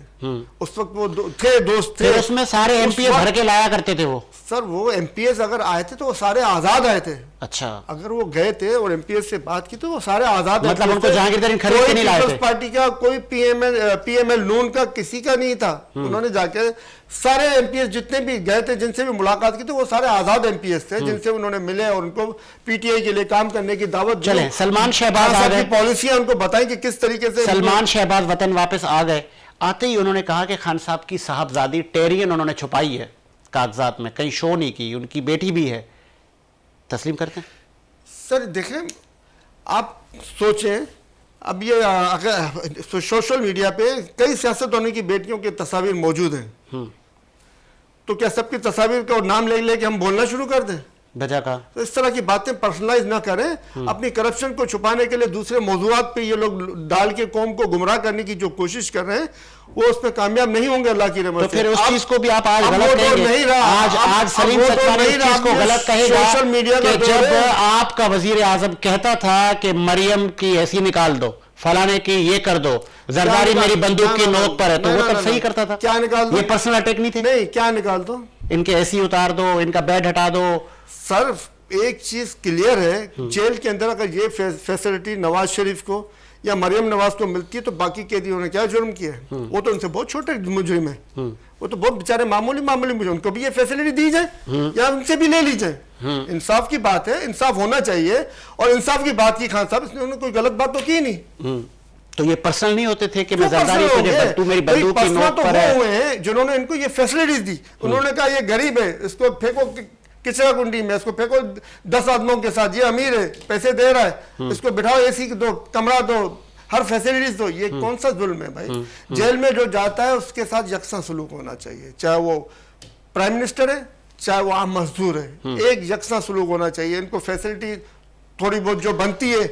उस वक्त वो थे दोस्त थे, उसमें सारे एमपीएस भर के लाया करते थे वो। सर वो एमपीएस अगर आए थे तो वो सारे आजाद आए थे। अच्छा। अगर वो गए थे और एमपीएस से बात की तो वो सारे आजाद, मतलब उनको जहांगीर तरीन खरीद के नहीं लाए थे। पार्टी का कोई पीएमएल नून का किसी का नहीं था। उन्होंने जाके सारे एमपीएस जितने भी गए थे, जिनसे भी मुलाकात की थी, वो सारे आजाद एमपीएस थे, जिनसे उन्होंने मिले और उनको पीटीआई के लिए काम करने की दावत दी। चले सलमान शहबाज आ गए, पॉलिसियां उनको बताएं कि किस तरीके से सलमान शहबाज वतन वापस आ गए। आते ही उन्होंने कहा कि खान साहब की साहबजादी टेरियन उन्होंने छुपाई है कागजात में, कहीं शो नहीं की, उनकी बेटी भी है। तस्लीम करते हैं? सर देखें, आप सोचें, अब ये अगर सोशल मीडिया पे कई सियासतदानों की बेटियों की तस्वीर मौजूद हैं, तो क्या सबकी तस्वीर का नाम ले लेके हम बोलना शुरू कर दें? वजह का तो इस तरह की बातें पर्सनलाइज ना करें। अपनी करप्शन को छुपाने के लिए दूसरे मौजूदात पे ये लोग डाल के कौम को गुमराह करने की जो कोशिश कर रहे हैं, वो उसमें कामयाब नहीं होंगे अल्लाह की रहमत से। तो फिर उस चीज को भी आप आज गलत कहेंगे। नहीं रहा आज सलीम सचमानी इस चीज को गलत कहेगा सोशल मीडिया कि जब आपका वजीर आजम कहता था कि मरियम की ऐसी निकाल दो, फलाने की ये कर दो, जरदारी मेरी बंदूक की नोक पर है, तो वो तब सही करता था। क्या निकाल दो? ये पर्सनल अटैक नहीं थे? नहीं, क्या निकाल दो? इनके ऐसी उतार दो, इनका बेड हटा दो। सर एक चीज क्लियर है, जेल के अंदर अगर ये फैसिलिटी नवाज शरीफ को या मरियम नवाज को मिलती है तो बाकी कैदियों ने क्या जुर्म किया है? वो तो उनसे बहुत छोटे मुजरिम है, वो तो बहुत बेचारे मामूली मुजरिम, उनको भी ये फैसिलिटी दी जाए या उनसे भी ले ली जाए। इंसाफ की बात है, इंसाफ होना चाहिए, और इंसाफ की बात की खान साहब, इसने कोई गलत बात तो की नहीं। तो ये पर्सनल नहीं होते थे कि मैं जरदारी तुझे मेरी बंदूक की नोक पर है? हुए हैं जिन्होंने इनको ये फैसिलिटीज दी। उन्होंने कहा ये गरीब है, इसको फेंको किचरा कुंडी में, इसको फेंको 10 आदमियों के साथ, ये अमीर है, पैसे दे रहा है, इसको बिठाओ, एसी दो, कमरा दो, हर फैसिलिटीज दो। ये कौन सा जुल्म है भाई? जेल में जो जाता है उसके साथ यकसा सलूक होना चाहिए, चाहे वो प्राइम मिनिस्टर है, चाहे वो आम मजदूर है, एक यकसा सलूक होना चाहिए। इनको फैसिलिटी थोड़ी बहुत जो बनती है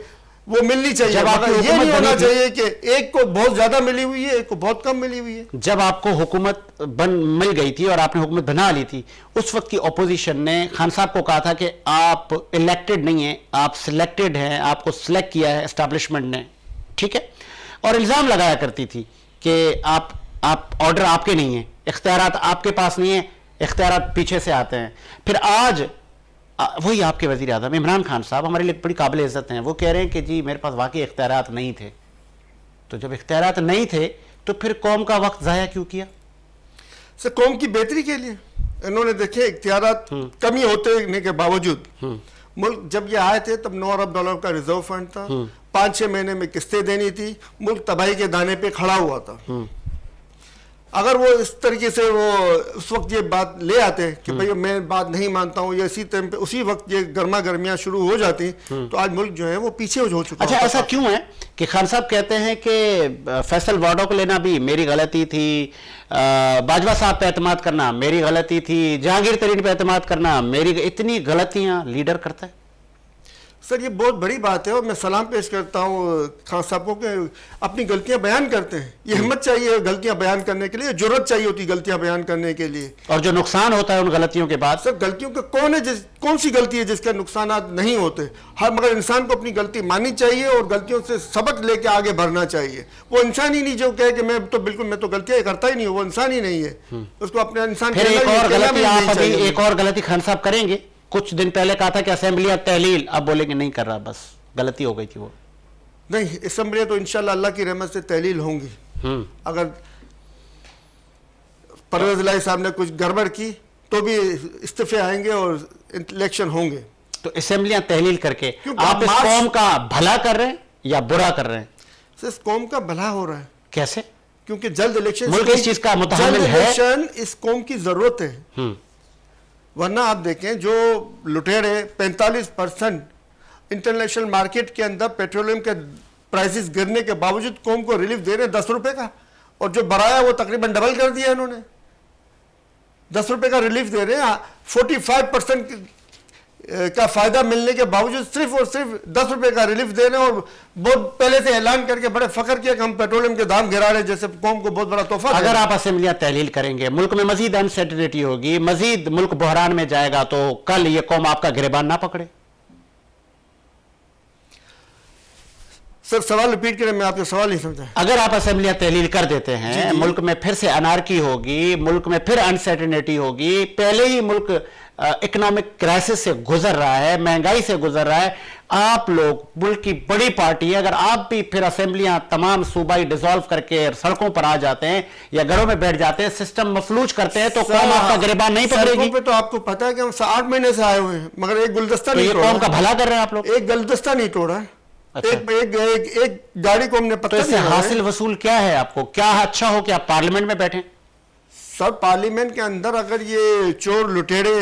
वो मिलनी चाहिए। जब आपकी मगर ये हुकूमत नहीं होना बनी थी- चाहिए कि एक को बहुत ज्यादा मिली हुई है, एक को बहुत कम मिली हुई है। जब आपको हुकूमत मिल गई थी और आपने हुकूमत बना ली थी, उस वक्त की ऑपोजिशन ने खान साहब को कहा था कि आप इलेक्टेड नहीं हैं, आप सिलेक्टेड हैं, आपको सिलेक्ट किया है एस्टैब्लिशमेंट ने, ठीक है, और इल्ज़ाम लगाया करती थी कि आप ऑर्डर आपके नहीं हैं, इख्तियारात आपके पास नहीं है, इख्तियारात पीछे से आते हैं। फिर आज वही आपके वज़ीर आज़म इमरान खान साहब हमारे लिए बड़ी काबिल इज़्ज़त हैं, वो कह रहे हैं कि जी मेरे पास वाकई इख्तियारात नहीं थे। तो जब इख्तियारात नहीं थे तो फिर कौम का वक्त ज़ाया क्यों किया? सर कौम की बेहतरी के लिए इन्होंने देखे इख्तियारात कमी होने के बावजूद मुल्क जब ये आए थे तब $9 अरब का रिजर्व फंड था, 5-6 महीने में किस्तें देनी थी, मुल्क तबाही के दाने पे खड़ा हुआ था। अगर वो इस तरीके से वो उस वक्त ये बात ले आते कि भाई मैं बात नहीं मानता हूँ, या इसी टाइम पे उसी वक्त ये गर्मा गर्मियाँ शुरू हो जाती तो आज मुल्क जो है वो पीछे हो चुका। अच्छा, ऐसा क्यों है कि खान साहब कहते हैं कि फैसल वार्डो को लेना भी मेरी गलती थी, बाजवा साहब पे एतमाद करना मेरी गलती थी, जहांगीर तरीन पे एतमाद करना मेरी, इतनी गलतियां लीडर करता है? सर ये बहुत बड़ी बात है और मैं सलाम पेश करता हूँ खान साहब को कि अपनी गलतियां बयान करते हैं। ये हिम्मत चाहिए गलतियां बयान करने के लिए, जरूरत चाहिए होती गलतियां बयान करने के लिए। और जो नुकसान होता है उन गलतियों के बाद, सर गलतियों का कौन सी गलती है जिसके नुकसान नहीं होते? हर मगर इंसान को अपनी गलती माननी चाहिए और गलतियों से सबक लेके आगे बढ़ना चाहिए। वो इंसान ही नहीं जो कहे कि मैं तो गलतियां करता ही नहीं हूँ, वो इंसान ही नहीं है। उसको अपने इंसान फिर एक और गलती खान साहब करेंगे। कुछ दिन पहले कहा था कि असेंबलियां तहलील, अब बोलेंगे नहीं कर रहा, बस गलती हो गई थी वो। नहीं, असेंबलियां तो इंशाल्लाह अल्लाह की रहमत से तहलील होंगी। अगर परवेज इलाही साहब ने कुछ गड़बड़ की तो भी इस्तीफे आएंगे और इलेक्शन होंगे। तो असेंबलियां तहलील करके आप इस कौम का भला कर रहे हैं या बुरा कर रहे हैं? इस कौम का भला हो रहा है। कैसे? क्योंकि जल्द इलेक्शन, मुल्क इस चीज का मुतहम्मिल है। इलेक्शन इस कौम की जरूरत है। वरना आप देखें जो लुटेरे 45% इंटरनेशनल मार्केट के अंदर पेट्रोलियम के प्राइसेस गिरने के बावजूद कौम को रिलीफ दे रहे हैं 10 रुपए का, और जो बढ़ाया वो तकरीबन डबल कर दिया इन्होंने। 10 रुपए का रिलीफ दे रहे हैं, 45% का फायदा मिलने के बावजूद सिर्फ और सिर्फ 10 रुपए का रिलीफ दे रहे हैं, और बहुत पहले से ऐलान करके बड़े फख्र किया कि हम पेट्रोलियम के दाम गिरा रहे हैं, जैसे कौम को बहुत बड़ा तोहफा। अगर आप असेंबलियां तहलील करेंगे, मुल्क में मजीद अनसर्टेनिटी होगी, मजीद मुल्क बहरान में जाएगा, तो कल ये कौम आपका गिरबान ना पकड़े। सर सवाल रिपीट करें, मैं आपके सवाल नहीं समझा। अगर आप असेंबलियां तहलील कर देते हैं, मुल्क में फिर से अनारकी होगी, मुल्क में फिर अनसर्टेनिटी होगी। पहले ही मुल्क इकोनॉमिक क्राइसिस से गुजर रहा है, महंगाई से गुजर रहा है। आप लोग मुल्क की बड़ी पार्टी है, अगर आप भी फिर असेंबलियां तमाम सूबाई डिसॉल्व करके सड़कों पर आ जाते हैं या घरों में बैठ जाते हैं, सिस्टम मफलूज करते हैं, तो कौम आपका गिरबान नहीं पकड़ेगी। पे तो आपको पता है कि हम 8 महीने से आए हुए हैं, मगर एक गुलदस्ता तो नहीं ये कौम का भला कर रहे हैं आप लोग। एक गुलदस्ता नहीं तोड़ा। अच्छा। एक गाड़ी को हमने तो इससे हासिल वसूल क्या है आपको? क्या अच्छा हो कि आप पार्लियामेंट में बैठे? सर पार्लियामेंट के अंदर अगर ये चोर लुटेरे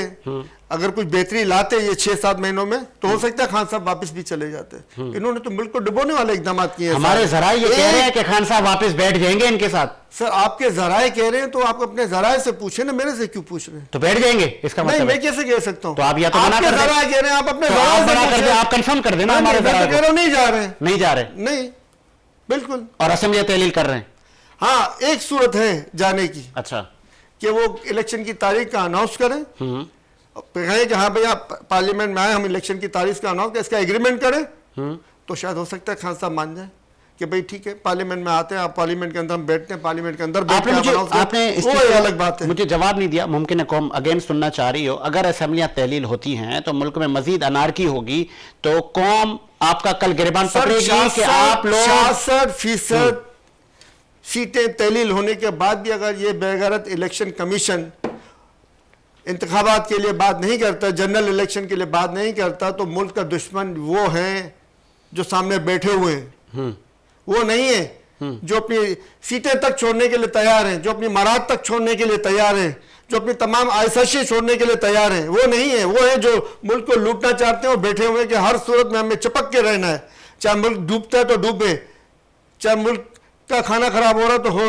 अगर कुछ बेहतरी लाते ये 6-7 महीनों में, तो हो सकता है खान साहब वापस भी चले जाते। इन्होंने तो मुल्क को डुबोने वाले इकदाम किए हैं। हमारे जराए ये कह रहे हैं कि खान साहब वापस बैठ जाएंगे इनके साथ। सर आपके जराए कह रहे हैं तो आप अपने जराए से पूछे ना, मेरे से क्यों पूछ रहे हैं? तो बैठ जाएंगे इसका मतलब? नहीं, मैं कैसे कह सकता हूँ? तो आप या तो मना कर दें, जराए कह रहे हैं, आप अपने तो जराए आप से मना कर पूछें। दें, आप कंफर्म कर देना हमारे जराए को। नहीं जा रहे हैं, नहीं जा रहे, नहीं बिल्कुल। और असेंबली तहलील कर रहे हैं। हाँ, एक सूरत है जाने की। अच्छा, कि वो इलेक्शन की तारीख का अनाउंस करें, कहें कि हाँ भैया पार्लियामेंट में आए, हम इलेक्शन की तारीख का अनाउंस, इसका एग्रीमेंट करें, तो शायद हो सकता है खान साहब मान जाए कि भाई ठीक है पार्लियामेंट में आते हैं, आप पार्लियामेंट के अंदर हम बैठते हैं, पार्लियामेंट के अंदर आपने अलग बात है। मुझे जवाब नहीं दिया। मुमकिन है कौम अगेन सुनना चाह रही हो। अगर असेंबलियां तहलील होती हैं तो मुल्क में मजीद अनारकी होगी, तो कौम आपका कल गिरबान पकड़ेगी कि आप लोग 66% सीटें तहलील होने के बाद भी अगर ये बेगैरत इलेक्शन कमीशन इंतखाबात के लिए बात नहीं करता, जनरल इलेक्शन के लिए बात नहीं करता, तो मुल्क का दुश्मन वो हैं जो सामने बैठे हुए हैं, वो नहीं है जो अपनी सीटें तक छोड़ने के लिए तैयार हैं, जो अपनी मराद तक छोड़ने के लिए तैयार हैं, जो अपनी तमाम आयसाशें छोड़ने के लिए तैयार हैं। वो नहीं है, वो है जो मुल्क को लूटना चाहते हैं और बैठे हुए कि हर सूरत में हमें चिपक के रहना है, चाहे मुल्क डूबता है तो डूबे, चाहे मुल्क का खाना खराब हो रहा तो हो।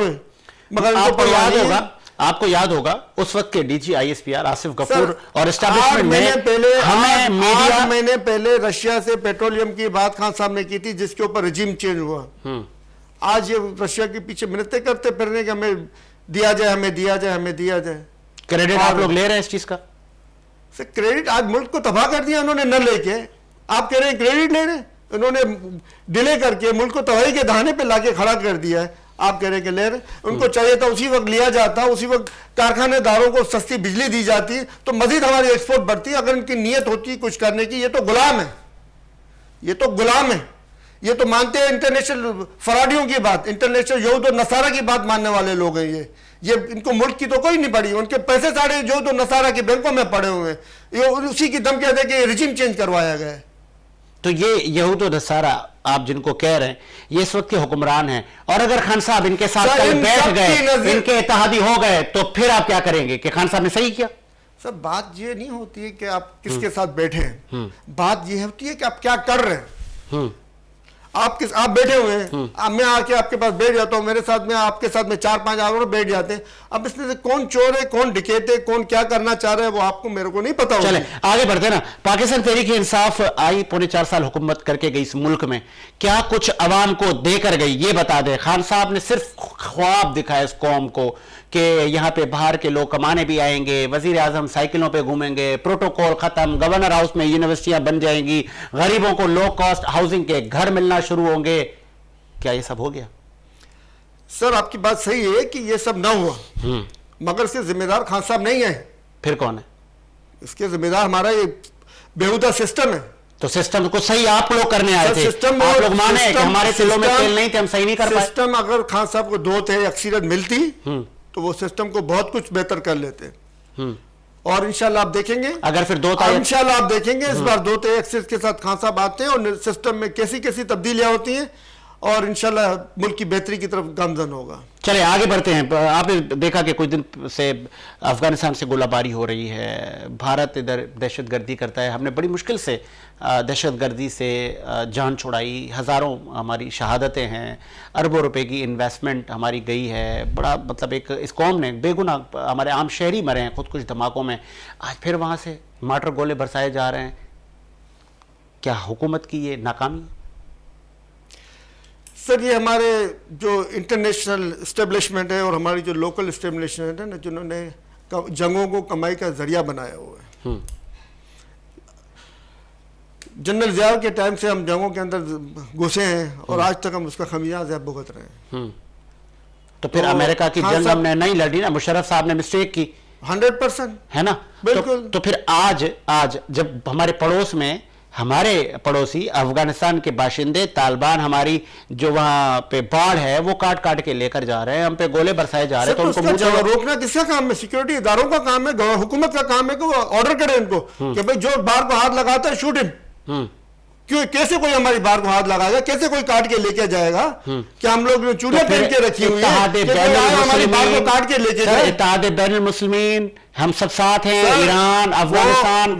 मगर आपको याद होगा आपको याद होगा उस वक्त के डीजी आईएसपीआर आसिफ गफूर और 8 एस्टैब्लिशमेंट महीने में पहले हमें मीडिया 8 महीने पहले रशिया से पेट्रोलियम की बात खान साहब ने की थी, जिसके ऊपर रिजीम चेंज हुआ। आज ये रशिया के पीछे मिन्नतें करते फिरने कि हमें दिया जाए, हमें दिया जाए, हमें दिया जाए। क्रेडिट आप लोग ले रहे हैं इस चीज का? सर क्रेडिट आज मुल्क को तबाह कर दिया उन्होंने न लेके, आप कह रहे हैं क्रेडिट ले रहे हैं? उन्होंने डिले करके मुल्क को तबाही के दहाने पे लाके खड़ा कर दिया है, आप कह रहे हैं कि ले रहे। उनको चाहिए था उसी वक्त लिया जाता, उसी वक्त कारखानेदारों को सस्ती बिजली दी जाती तो मजीद हमारी एक्सपोर्ट बढ़ती। अगर इनकी नीयत होती कुछ करने की, ये तो गुलाम है, ये तो गुलाम है। ये तो मानते हैं इंटरनेशनल फराडियों की बात, इंटरनेशनल यहूद और नसारा की बात मानने वाले लोग हैं। ये इनको मुल्क की तो कोई नहीं पड़ी, उनके पैसे सारे यहूद और नसारा के बैंकों में पड़े हुए हैं। ये उसी की धमकी दे के रिजीम चेंज करवाया गया है। तो ये यहूद और नसारा आप जिनको कह रहे हैं ये इस वक्त के हुक्मरान हैं, और अगर खान साहब इनके साथ कल बैठ गए, इनके इत्तेहादी हो गए, तो फिर आप क्या करेंगे कि खान साहब ने सही किया? सर बात ये नहीं होती है कि आप किसके साथ बैठे हैं, बात ये होती है कि आप क्या कर रहे हैं। आप बैठे हुए हैं, अब मैं आके आपके पास बैठ जाता हूँ, मेरे साथ में आपके साथ में 4-5 और बैठ जाते हैं। अब इसमें से कौन चोर है, कौन डकैत है, कौन क्या करना चाह रहा है, वो आपको मेरे को नहीं पता। चले आगे बढ़ते ना। पाकिस्तान तहरीक इंसाफ आई 4.25 साल हुकूमत करके गई इस मुल्क में, क्या कुछ अवाम को देकर गई ये बता दे। खान साहब ने सिर्फ ख्वाब दिखाया इस कौम को कि यहाँ पे बाहर के लोग कमाने भी आएंगे, वजीर आजम साइकिलों पे घूमेंगे, प्रोटोकॉल खत्म, गवर्नर हाउस में यूनिवर्सिटियां बन जाएंगी, गरीबों को लो कॉस्ट हाउसिंग के घर मिलना शुरू होंगे। क्या ये सब हो गया? सर आपकी बात सही है कि ये सब ना हुआ, मगर इसके जिम्मेदार खान साहब नहीं है। फिर कौन है इसके जिम्मेदार? हमारा ये बेहुदा सिस्टम है। तो सिस्टम को सही आप लोग करने आए थे, सिस्टम आप लोग माने कि हमारे तिलों में तेल नहीं थे, हम सही नहीं कर पाए। सिस्टम अगर खान साहब को 2 थे अक्सरियत मिलती तो वो सिस्टम को बहुत कुछ बेहतर कर लेते। और इंशाल्लाह आप देखेंगे, अगर फिर 2 था, इंशाल्लाह आप देखेंगे इस बार 2 एक्सिस के साथ खान साहब आते हैं और सिस्टम में कैसी कैसी तब्दीलियां होती हैं, और इंशाल्लाह मुल्क की बेहतरी की तरफ गामजन होगा। चले आगे बढ़ते हैं। आपने देखा कि कुछ दिन से अफगानिस्तान से गोलाबारी हो रही है, भारत इधर दहशतगर्दी करता है। हमने बड़ी मुश्किल से दहशतगर्दी से जान छुड़ाई, हज़ारों हमारी शहादतें हैं, अरबों रुपए की इन्वेस्टमेंट हमारी गई है। बड़ा मतलब एक इस कौम ने बेगुनाह हमारे आम शहरी मरे हैं खुद कुछ धमाकों में, आज फिर वहाँ से मार्टर गोले बरसाए जा रहे हैं। क्या हुकूमत की ये नाकामी है? सर ये हमारे जो इंटरनेशनल इस्टेब्लिशमेंट है और हमारी जो लोकल इस्टेब्लिशमेंट है ना, जिन्होंने जंगों को कमाई का जरिया बनाया हुआ है। जनरल ज़िया के टाइम से हम जंगों के अंदर घुसे हैं और आज तक हम उसका खमियाजा भुगत रहे हैं। तो फिर अमेरिका की जंग हमने नहीं लड़ी ना, मुशर्रफ साहब ने मिस्टेक की 100%, है ना। बिल्कुल। तो फिर आज जब हमारे पड़ोस में हमारे पड़ोसी अफगानिस्तान के बाशिंदे तालिबान हमारी जो वहां पे बाढ़ है वो काट काट के लेकर जा रहे हैं, हम पे गोले बरसाए जा रहे हैं, तो उनको रोकना किसका काम है? सिक्योरिटी इदारों का काम है, हुकूमत का काम है कि वो ऑर्डर करे इनको कि भाई जो बाढ़ को हाथ लगाता है शूट हिम। क्यों? कैसे कोई हमारी बाढ़ को हाथ लगाएगा? कैसे कोई काट के लेके जाएगा? क्या हम लोग चूल्हे पहन के रखी हुई है हमारी बाढ़ को काट के लेके जाए? इत्तेहाद बैनुल मुस्लिमीन हम सब साथ हैं, ईरान अफगानिस्तान,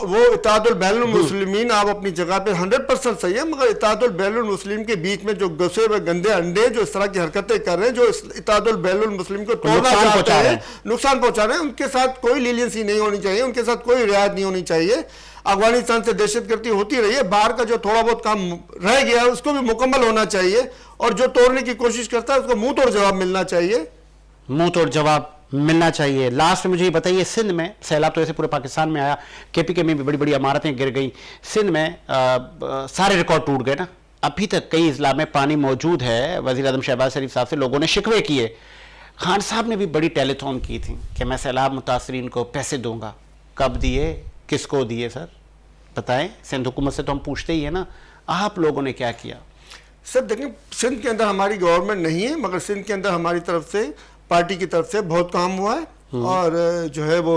वो इत्तेहादुल बैनुल मुस्लिमीन आप अपनी जगह पे 100% सही है, मगर इत्तेहादुल बैनुल मुस्लिम के बीच में जो घुसे हुए गंदे अंडे जो इस तरह की हरकतें कर रहे हैं, जो इत्तेहादुल बैनुल मुस्लिम को तोड़ना चाहते हैं, नुकसान पहुंचा रहे हैं, उनके साथ कोई लीनियंसी नहीं होनी चाहिए, उनके साथ कोई रियायत नहीं होनी चाहिए। अफगानिस्तान से दहशतगर्दी होती रही है, बाहर का जो थोड़ा बहुत काम रह गया है उसको भी मुकम्मल होना चाहिए, और जो तोड़ने की कोशिश करता है उसको मुंह तोड़ जवाब मिलना चाहिए, मुंह तोड़ जवाब मिलना चाहिए। लास्ट में मुझे ये बताइए, सिंध में सैलाब तो ऐसे पूरे पाकिस्तान में आया, केपीके में भी बड़ी बड़ी इमारतें गिर गई, सिंध में सारे रिकॉर्ड टूट गए ना। अभी तक कई इजला में पानी मौजूद है। वज़ीर आज़म शहबाज शरीफ साहब से लोगों ने शिकवे किए। खान साहब ने भी बड़ी टेलीथॉन की थी कि मैं सैलाब मुतासरीन को पैसे दूंगा। कब दिए, किसको दिए सर बताएं? सिंध हुकूमत से तो हम पूछते ही है ना, आप लोगों ने क्या किया? सर देखिए, सिंध के अंदर हमारी गवर्नमेंट नहीं है, मगर सिंध के अंदर हमारी तरफ से पार्टी की तरफ से बहुत काम हुआ है, और जो है वो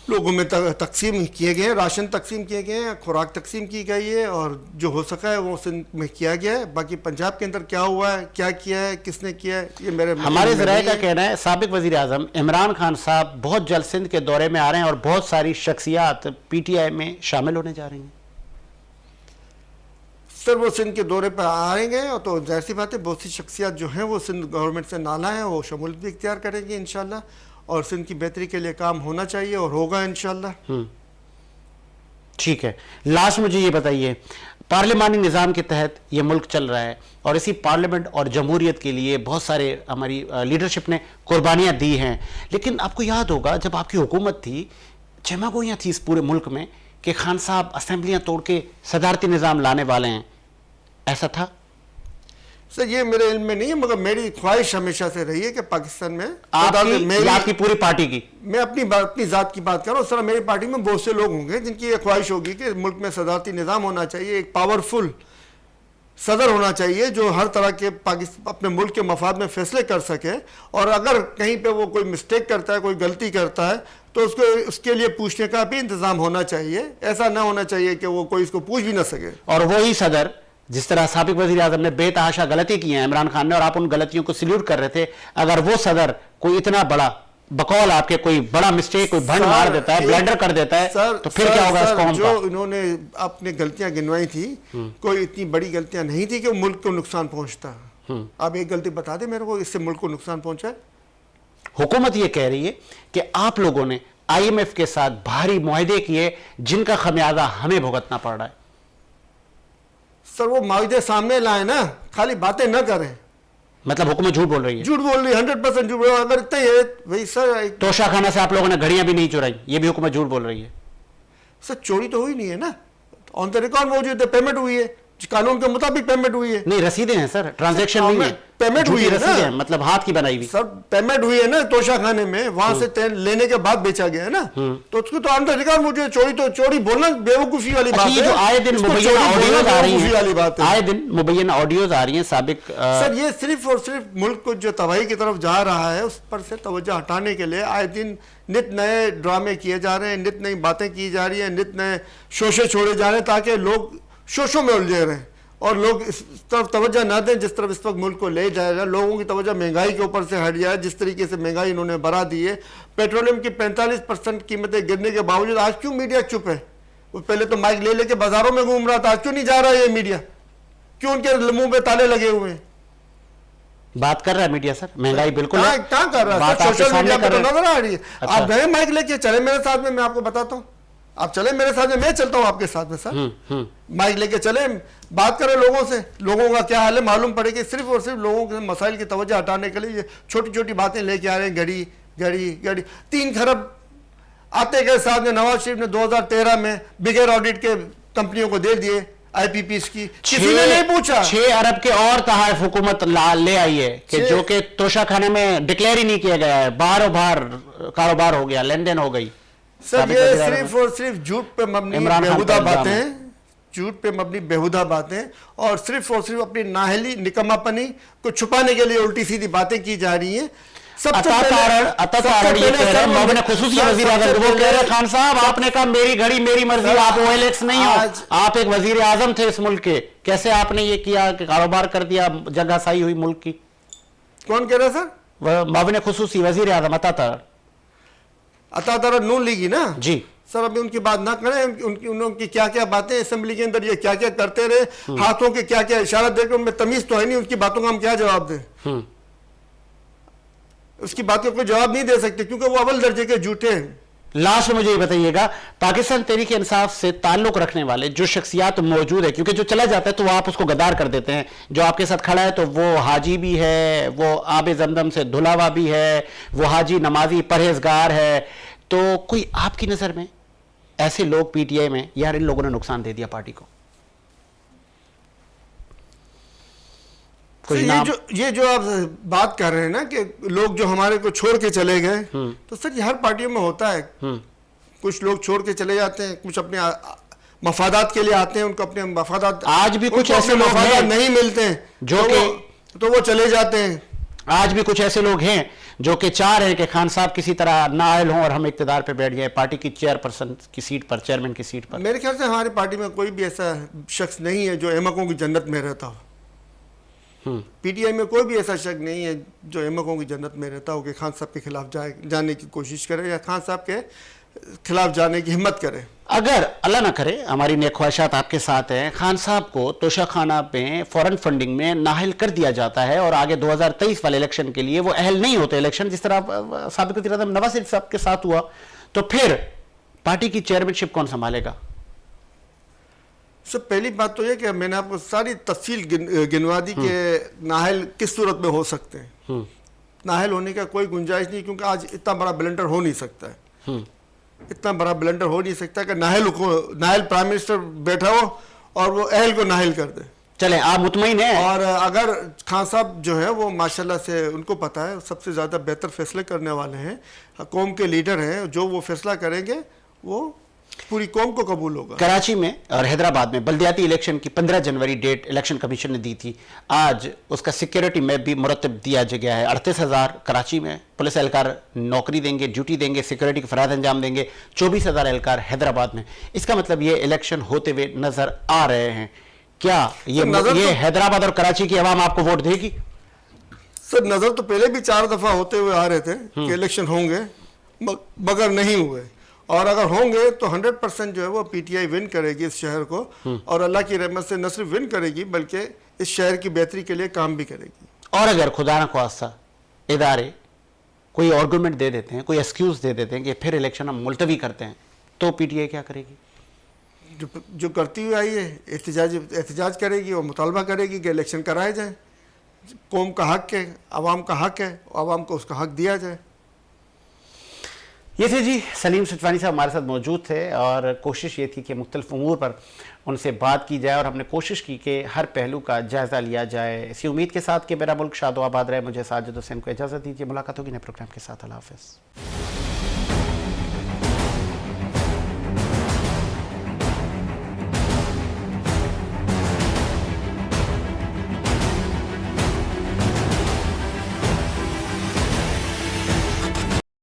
लोगों में तकसीम किए गए, राशन तकसीम किए गए हैं, खुराक तकसीम की गई है, और जो हो सका है वो सिंध में किया गया है। बाकी पंजाब के अंदर क्या हुआ है, क्या किया है, किसने किया है, ये मेरे हमारे ज़राए का कहना है साबिक वज़ीर आज़म इमरान खान साहब बहुत जल्द सिंध के दौरे में आ रहे हैं और बहुत सारी शख्सियात PTI में शामिल होने जा रही हैं। सर वो सिंध के दौरे पर आएंगे और तो जाहिर सी बात है बहुत सी शख्सियात जो हैं वो सिंध गवर्नमेंट से नाला हैं, वो शमूलियत भी इख्तियार करेंगे इंशाल्लाह, और सिंध की बेहतरी के लिए काम होना चाहिए और होगा इंशाल्लाह। ठीक है, लास्ट मुझे ये बताइए, पार्लिमानी निज़ाम के तहत ये मुल्क चल रहा है और इसी पार्लियामेंट और जमहूरियत के लिए बहुत सारे हमारी लीडरशिप ने कुर्बानियाँ दी हैं, लेकिन आपको याद होगा जब आपकी हुकूमत थी, जमागोइयाँ थी इस पूरे मुल्क में कि खान साहब असेंबलियाँ तोड़ के सदारती निज़ाम लाने वाले हैं, ऐसा था? सर ये मेरे इल्म में नहीं है, मगर मेरी ख्वाहिश हमेशा से रही है कि पाकिस्तान में आपकी पूरी पार्टी की, मैं अपनी ज़ात की बात कर रहा हूँ सर, मेरी पार्टी में बहुत से लोग होंगे जिनकी ये ख्वाहिश होगी कि मुल्क में सदारती निज़ाम होना चाहिए, एक पावरफुल सदर होना चाहिए जो हर तरह के अपने मुल्क के मफाद में फैसले कर सके, और अगर कहीं पे वो कोई मिस्टेक करता है, कोई गलती करता है, तो उसके लिए पूछने का भी इंतज़ाम होना चाहिए। ऐसा ना होना चाहिए कि वो कोई इसको पूछ भी ना सके। और वही सदर जिस तरह साबिक वज़ीर आज़म ने बेतहाशा गलती की है इमरान खान ने, और आप उन गलतियों को सल्यूट कर रहे थे, अगर वो सदर कोई इतना बड़ा बकौल आपके कोई बड़ा मिस्टेक, कोई भंड मार देता है, ब्लंडर कर देता है, तो फिर क्या होगा इस कौम का? जो इन्होंने अपने गलतियां गिनवाई थी, कोई इतनी बड़ी गलतियां नहीं थी कि मुल्क को नुकसान पहुंचता। आप एक गलती बता दे मेरे को, इससे मुल्क को नुकसान पहुंचा है। हुकूमत ये कह रही है कि आप लोगों ने IMF के साथ भारी मुआहदे किए जिनका खमियाजा हमें भुगतना पड़ रहा है। सर वो मुआहदे सामने लाए ना, खाली बातें न करें। मतलब हुकूमत झूठ बोल रही है? झूठ बोल रही है, 100% झूठ बोल रही है। अगर इतना ही है भाई सर, तोशाखाना से आप लोगों ने घड़ियां भी नहीं चुराई, ये भी हुकूमत झूठ बोल रही है। सर चोरी तो हुई नहीं है ना, ऑन द रिकॉर्ड मौजूद है, पेमेंट हुई है, कानून के मुताबिक पेमेंट हुई है। नहीं, रसीदें हैं सर, ट्रांजैक्शन नहीं है, पेमेंट हुई है ना, मतलब हाथ की बनाई हुई। सर पेमेंट हुई है ना तोशाखाने में, वहां से लेने के बाद बेचा गया है ना, तो उसको तो अंदर रिकॉर्ड मुझे चोरी बोलना बेवकूफी वाली बात है। जो आए दिन मुबैयना ऑडियोज आ रही हैं, आए दिन मुबैयना ऑडियोज आ रही हैं साबिक सर, ये सिर्फ और सिर्फ मुल्क को जो तबाही की तरफ जा रहा है उस पर से तवज्जो हटाने के लिए आए दिन नित नए ड्रामे किए जा रहे हैं, नित नई बातें की जा रही हैं, नित नए शोशे छोड़े जा रहे हैं, ताकि लोग शोशों में उलझे रहें और लोग इस तरफ तवज्जो ना दें जिस तरफ इस वक्त मुल्क को ले जाएगा। लोगों की तवज्जो महंगाई के ऊपर से हट जाए, जिस तरीके से महंगाई इन्होंने बढ़ा दी है। पेट्रोलियम की 45% कीमतें गिरने के बावजूद आज क्यों मीडिया चुप है? वो पहले तो माइक ले लेके बाजारों में घूम रहा था, आज क्यों नहीं जा रहा है ये मीडिया? क्यों उनके मुंह पे ताले लगे हुए हैं? बात कर रहा है मीडिया सर, महंगाई बिल्कुल कहाँ कर रहा है? सोशल मीडिया पर तो नजर आ रही है। आप गए माइक लेके, चले मेरे साथ में, मैं आपको बताता हूँ, आप चले मेरे साथ में, मैं चलता हूँ आपके साथ में सर, माइक लेके चले, बात करें लोगों से, लोगों का क्या हाल है मालूम पड़ेगी। सिर्फ और सिर्फ लोगों के मसाइल की तवज्जो हटाने के लिए ये छोटी छोटी बातें लेके आ रहे हैं, घड़ी 3 खरब आते के साथ में नवाज शरीफ ने 2013 में बिगैर ऑडिट के कंपनियों को दे दिए, IPPs की, किसी ने नहीं पूछा। 6 अरब के और तहफ़ हुकूमत ले आई है कि जो कि तोशाखाने में डिक्लेयर ही नहीं किया गया है, बाहर कारोबार हो गया, लेन देन हो गई। सर ये सिर्फ और सिर्फ झूठ पे मबनी बेहुदा बातें, झूठ पे मबनी बेहुदा बातें, और सिर्फ अपनी नाहली निकम्मापनी को छुपाने के लिए उल्टी सीधी बातें की जा रही हैं। खान साहब आपने कहा मेरी घड़ी मेरी मर्जी, आप OLX नहीं हो, आप एक वजीर आजम थे इस मुल्क के, कैसे आपने ये किया कि कारोबार कर दिया, जगह सही हुई मुल्क की? कौन कह रहा सर? माविन खुसूसी वजीर आजम अता नून लीगी ना जी। सर अभी उनकी बात ना करें, उनकी क्या क्या बातें असेंबली के अंदर, ये क्या क्या करते रहे, हाथों के क्या क्या इशारा देकर, उनमें तमीज तो है नहीं, उनकी बातों का हम क्या जवाब दें? उसकी बातों को जवाब नहीं दे सकते क्योंकि वो अव्वल दर्जे के झूठे हैं। लास्ट में मुझे ये बताइएगा, पाकिस्तान तहरीक इंसाफ से ताल्लुक रखने वाले जो शख्सियात मौजूद है, क्योंकि जो चला जाता है तो वो आप उसको गद्दार कर देते हैं, जो आपके साथ खड़ा है तो वो हाजी भी है, वो आब जमदम से धुलावा भी है, वो हाजी नमाजी परहेजगार है, तो कोई आपकी नज़र में ऐसे लोग PTI में, यार इन लोगों ने नुकसान दे दिया पार्टी को? ये जो आप बात कर रहे हैं ना कि लोग जो हमारे को छोड़ के चले गए, तो सर ये हर पार्टियों में होता है। कुछ लोग छोड़ के चले जाते हैं, कुछ अपने मफादात के लिए आते हैं, उनको अपने मफादात, आज भी कुछ ऐसे लोग मफादात नहीं मिलते हैं जो तो वो चले जाते हैं। आज भी कुछ ऐसे लोग हैं जो कि चाह रहे हैं कि खान साहब किसी तरह नाअहल हों और हम इक़्तिदार पे बैठ जाए, पार्टी की चेयरपर्सन की सीट पर, चेयरमैन की सीट पर। मेरे ख्याल से हमारी पार्टी में कोई भी ऐसा शख्स नहीं है जो अहमकों की जन्नत में रहता हो। PTI में कोई भी ऐसा शख्स नहीं है जो अहमकों की जन्नत में रहता हो कि खान साहब के खिलाफ जाने की कोशिश करे या खान साहब के खिलाफ जाने की हिम्मत करे। अगर अल्लाह ना करे, हमारी नेक ख्वाहिशात आपके साथ हैं, खान साहब को तोशाखाना पे फॉरेन फंडिंग में नाअहल कर दिया जाता है और आगे 2023 वाले इलेक्शन के लिए वो अहल नहीं होते इलेक्शन, जिस तरह साबिक वज़ीर आज़म नवाज शरीफ साहब के साथ हुआ, तो फिर पार्टी की चेयरमैनशिप कौन संभालेगा? सब पहली बात तो ये कि मैंने आपको सारी तफसील गिनवा दी कि नाअहल किस सूरत में हो सकते हैं। नाअहल होने का कोई गुंजाइश नहीं, क्योंकि आज इतना बड़ा ब्लंडर हो नहीं सकता है, इतना बड़ा ब्लंडर हो नहीं सकता कि नाअहल प्राइम मिनिस्टर बैठा हो और वो अहल को नाअहल कर दे। चले, आप मुतमईन हैं? और अगर खान साहब जो है वो माशाल्लाह से उनको पता है सबसे ज़्यादा बेहतर फैसले करने वाले हैं, कौम के लीडर हैं, जो वो फैसला करेंगे वो पूरी कौम को कबूल होगा। कराची में और हैदराबाद में बल्दियाती इलेक्शन की 15 जनवरी डेट इलेक्शन कमीशन ने दी थी, आज उसका सिक्योरिटी मैप भी मुरतब दिया गया है। 38,000 कराची में पुलिस एहलकार नौकरी देंगे, ड्यूटी देंगे, सिक्योरिटी के फराद अंजाम देंगे, 24,000 एहलकार हैदराबाद में। इसका मतलब ये इलेक्शन होते हुए नजर आ रहे हैं। क्या ये हैदराबाद और कराची की आवाम आपको वोट देगी? सर, नजर तो पहले भी 4 दफा होते हुए आ रहे थे कि इलेक्शन होंगे, मगर नहीं हुए। और अगर होंगे तो 100% जो है वो पीटीआई विन करेगी इस शहर को, और अल्लाह की रहमत से न सिर्फ विन करेगी बल्कि इस शहर की बेहतरी के लिए काम भी करेगी। और अगर खुदा न ख्वास्ता इदारे कोई आर्गूमेंट दे देते हैं, कोई एक्सक्यूज दे देते हैं कि फिर इलेक्शन हम मुलतवी करते हैं, तो पीटीआई क्या करेगी? जो करती हुई आई है, एहतजाज करेगी और मुतालबा करेगी कि इलेक्शन कराए जाए। कौम का हक है, आवाम का हक है, आवाम को उसका हक दिया जाए। ये थे जी सलीम सचवानी साहब हमारे साथ मौजूद थे, और कोशिश ये थी कि मुख्तलिफ उमूर पर उनसे बात की जाए और हमने कोशिश की कि हर पहलू का जायज़ा लिया जाए। इसी उम्मीद के साथ कि मेरा मुल्क शाद व आबाद रहे। मुझे साजिद हुसैन को इजाज़त दीजिए। मुलाकात होगी नए प्रोग्राम के साथ। अल्लाह हाफ़िज़।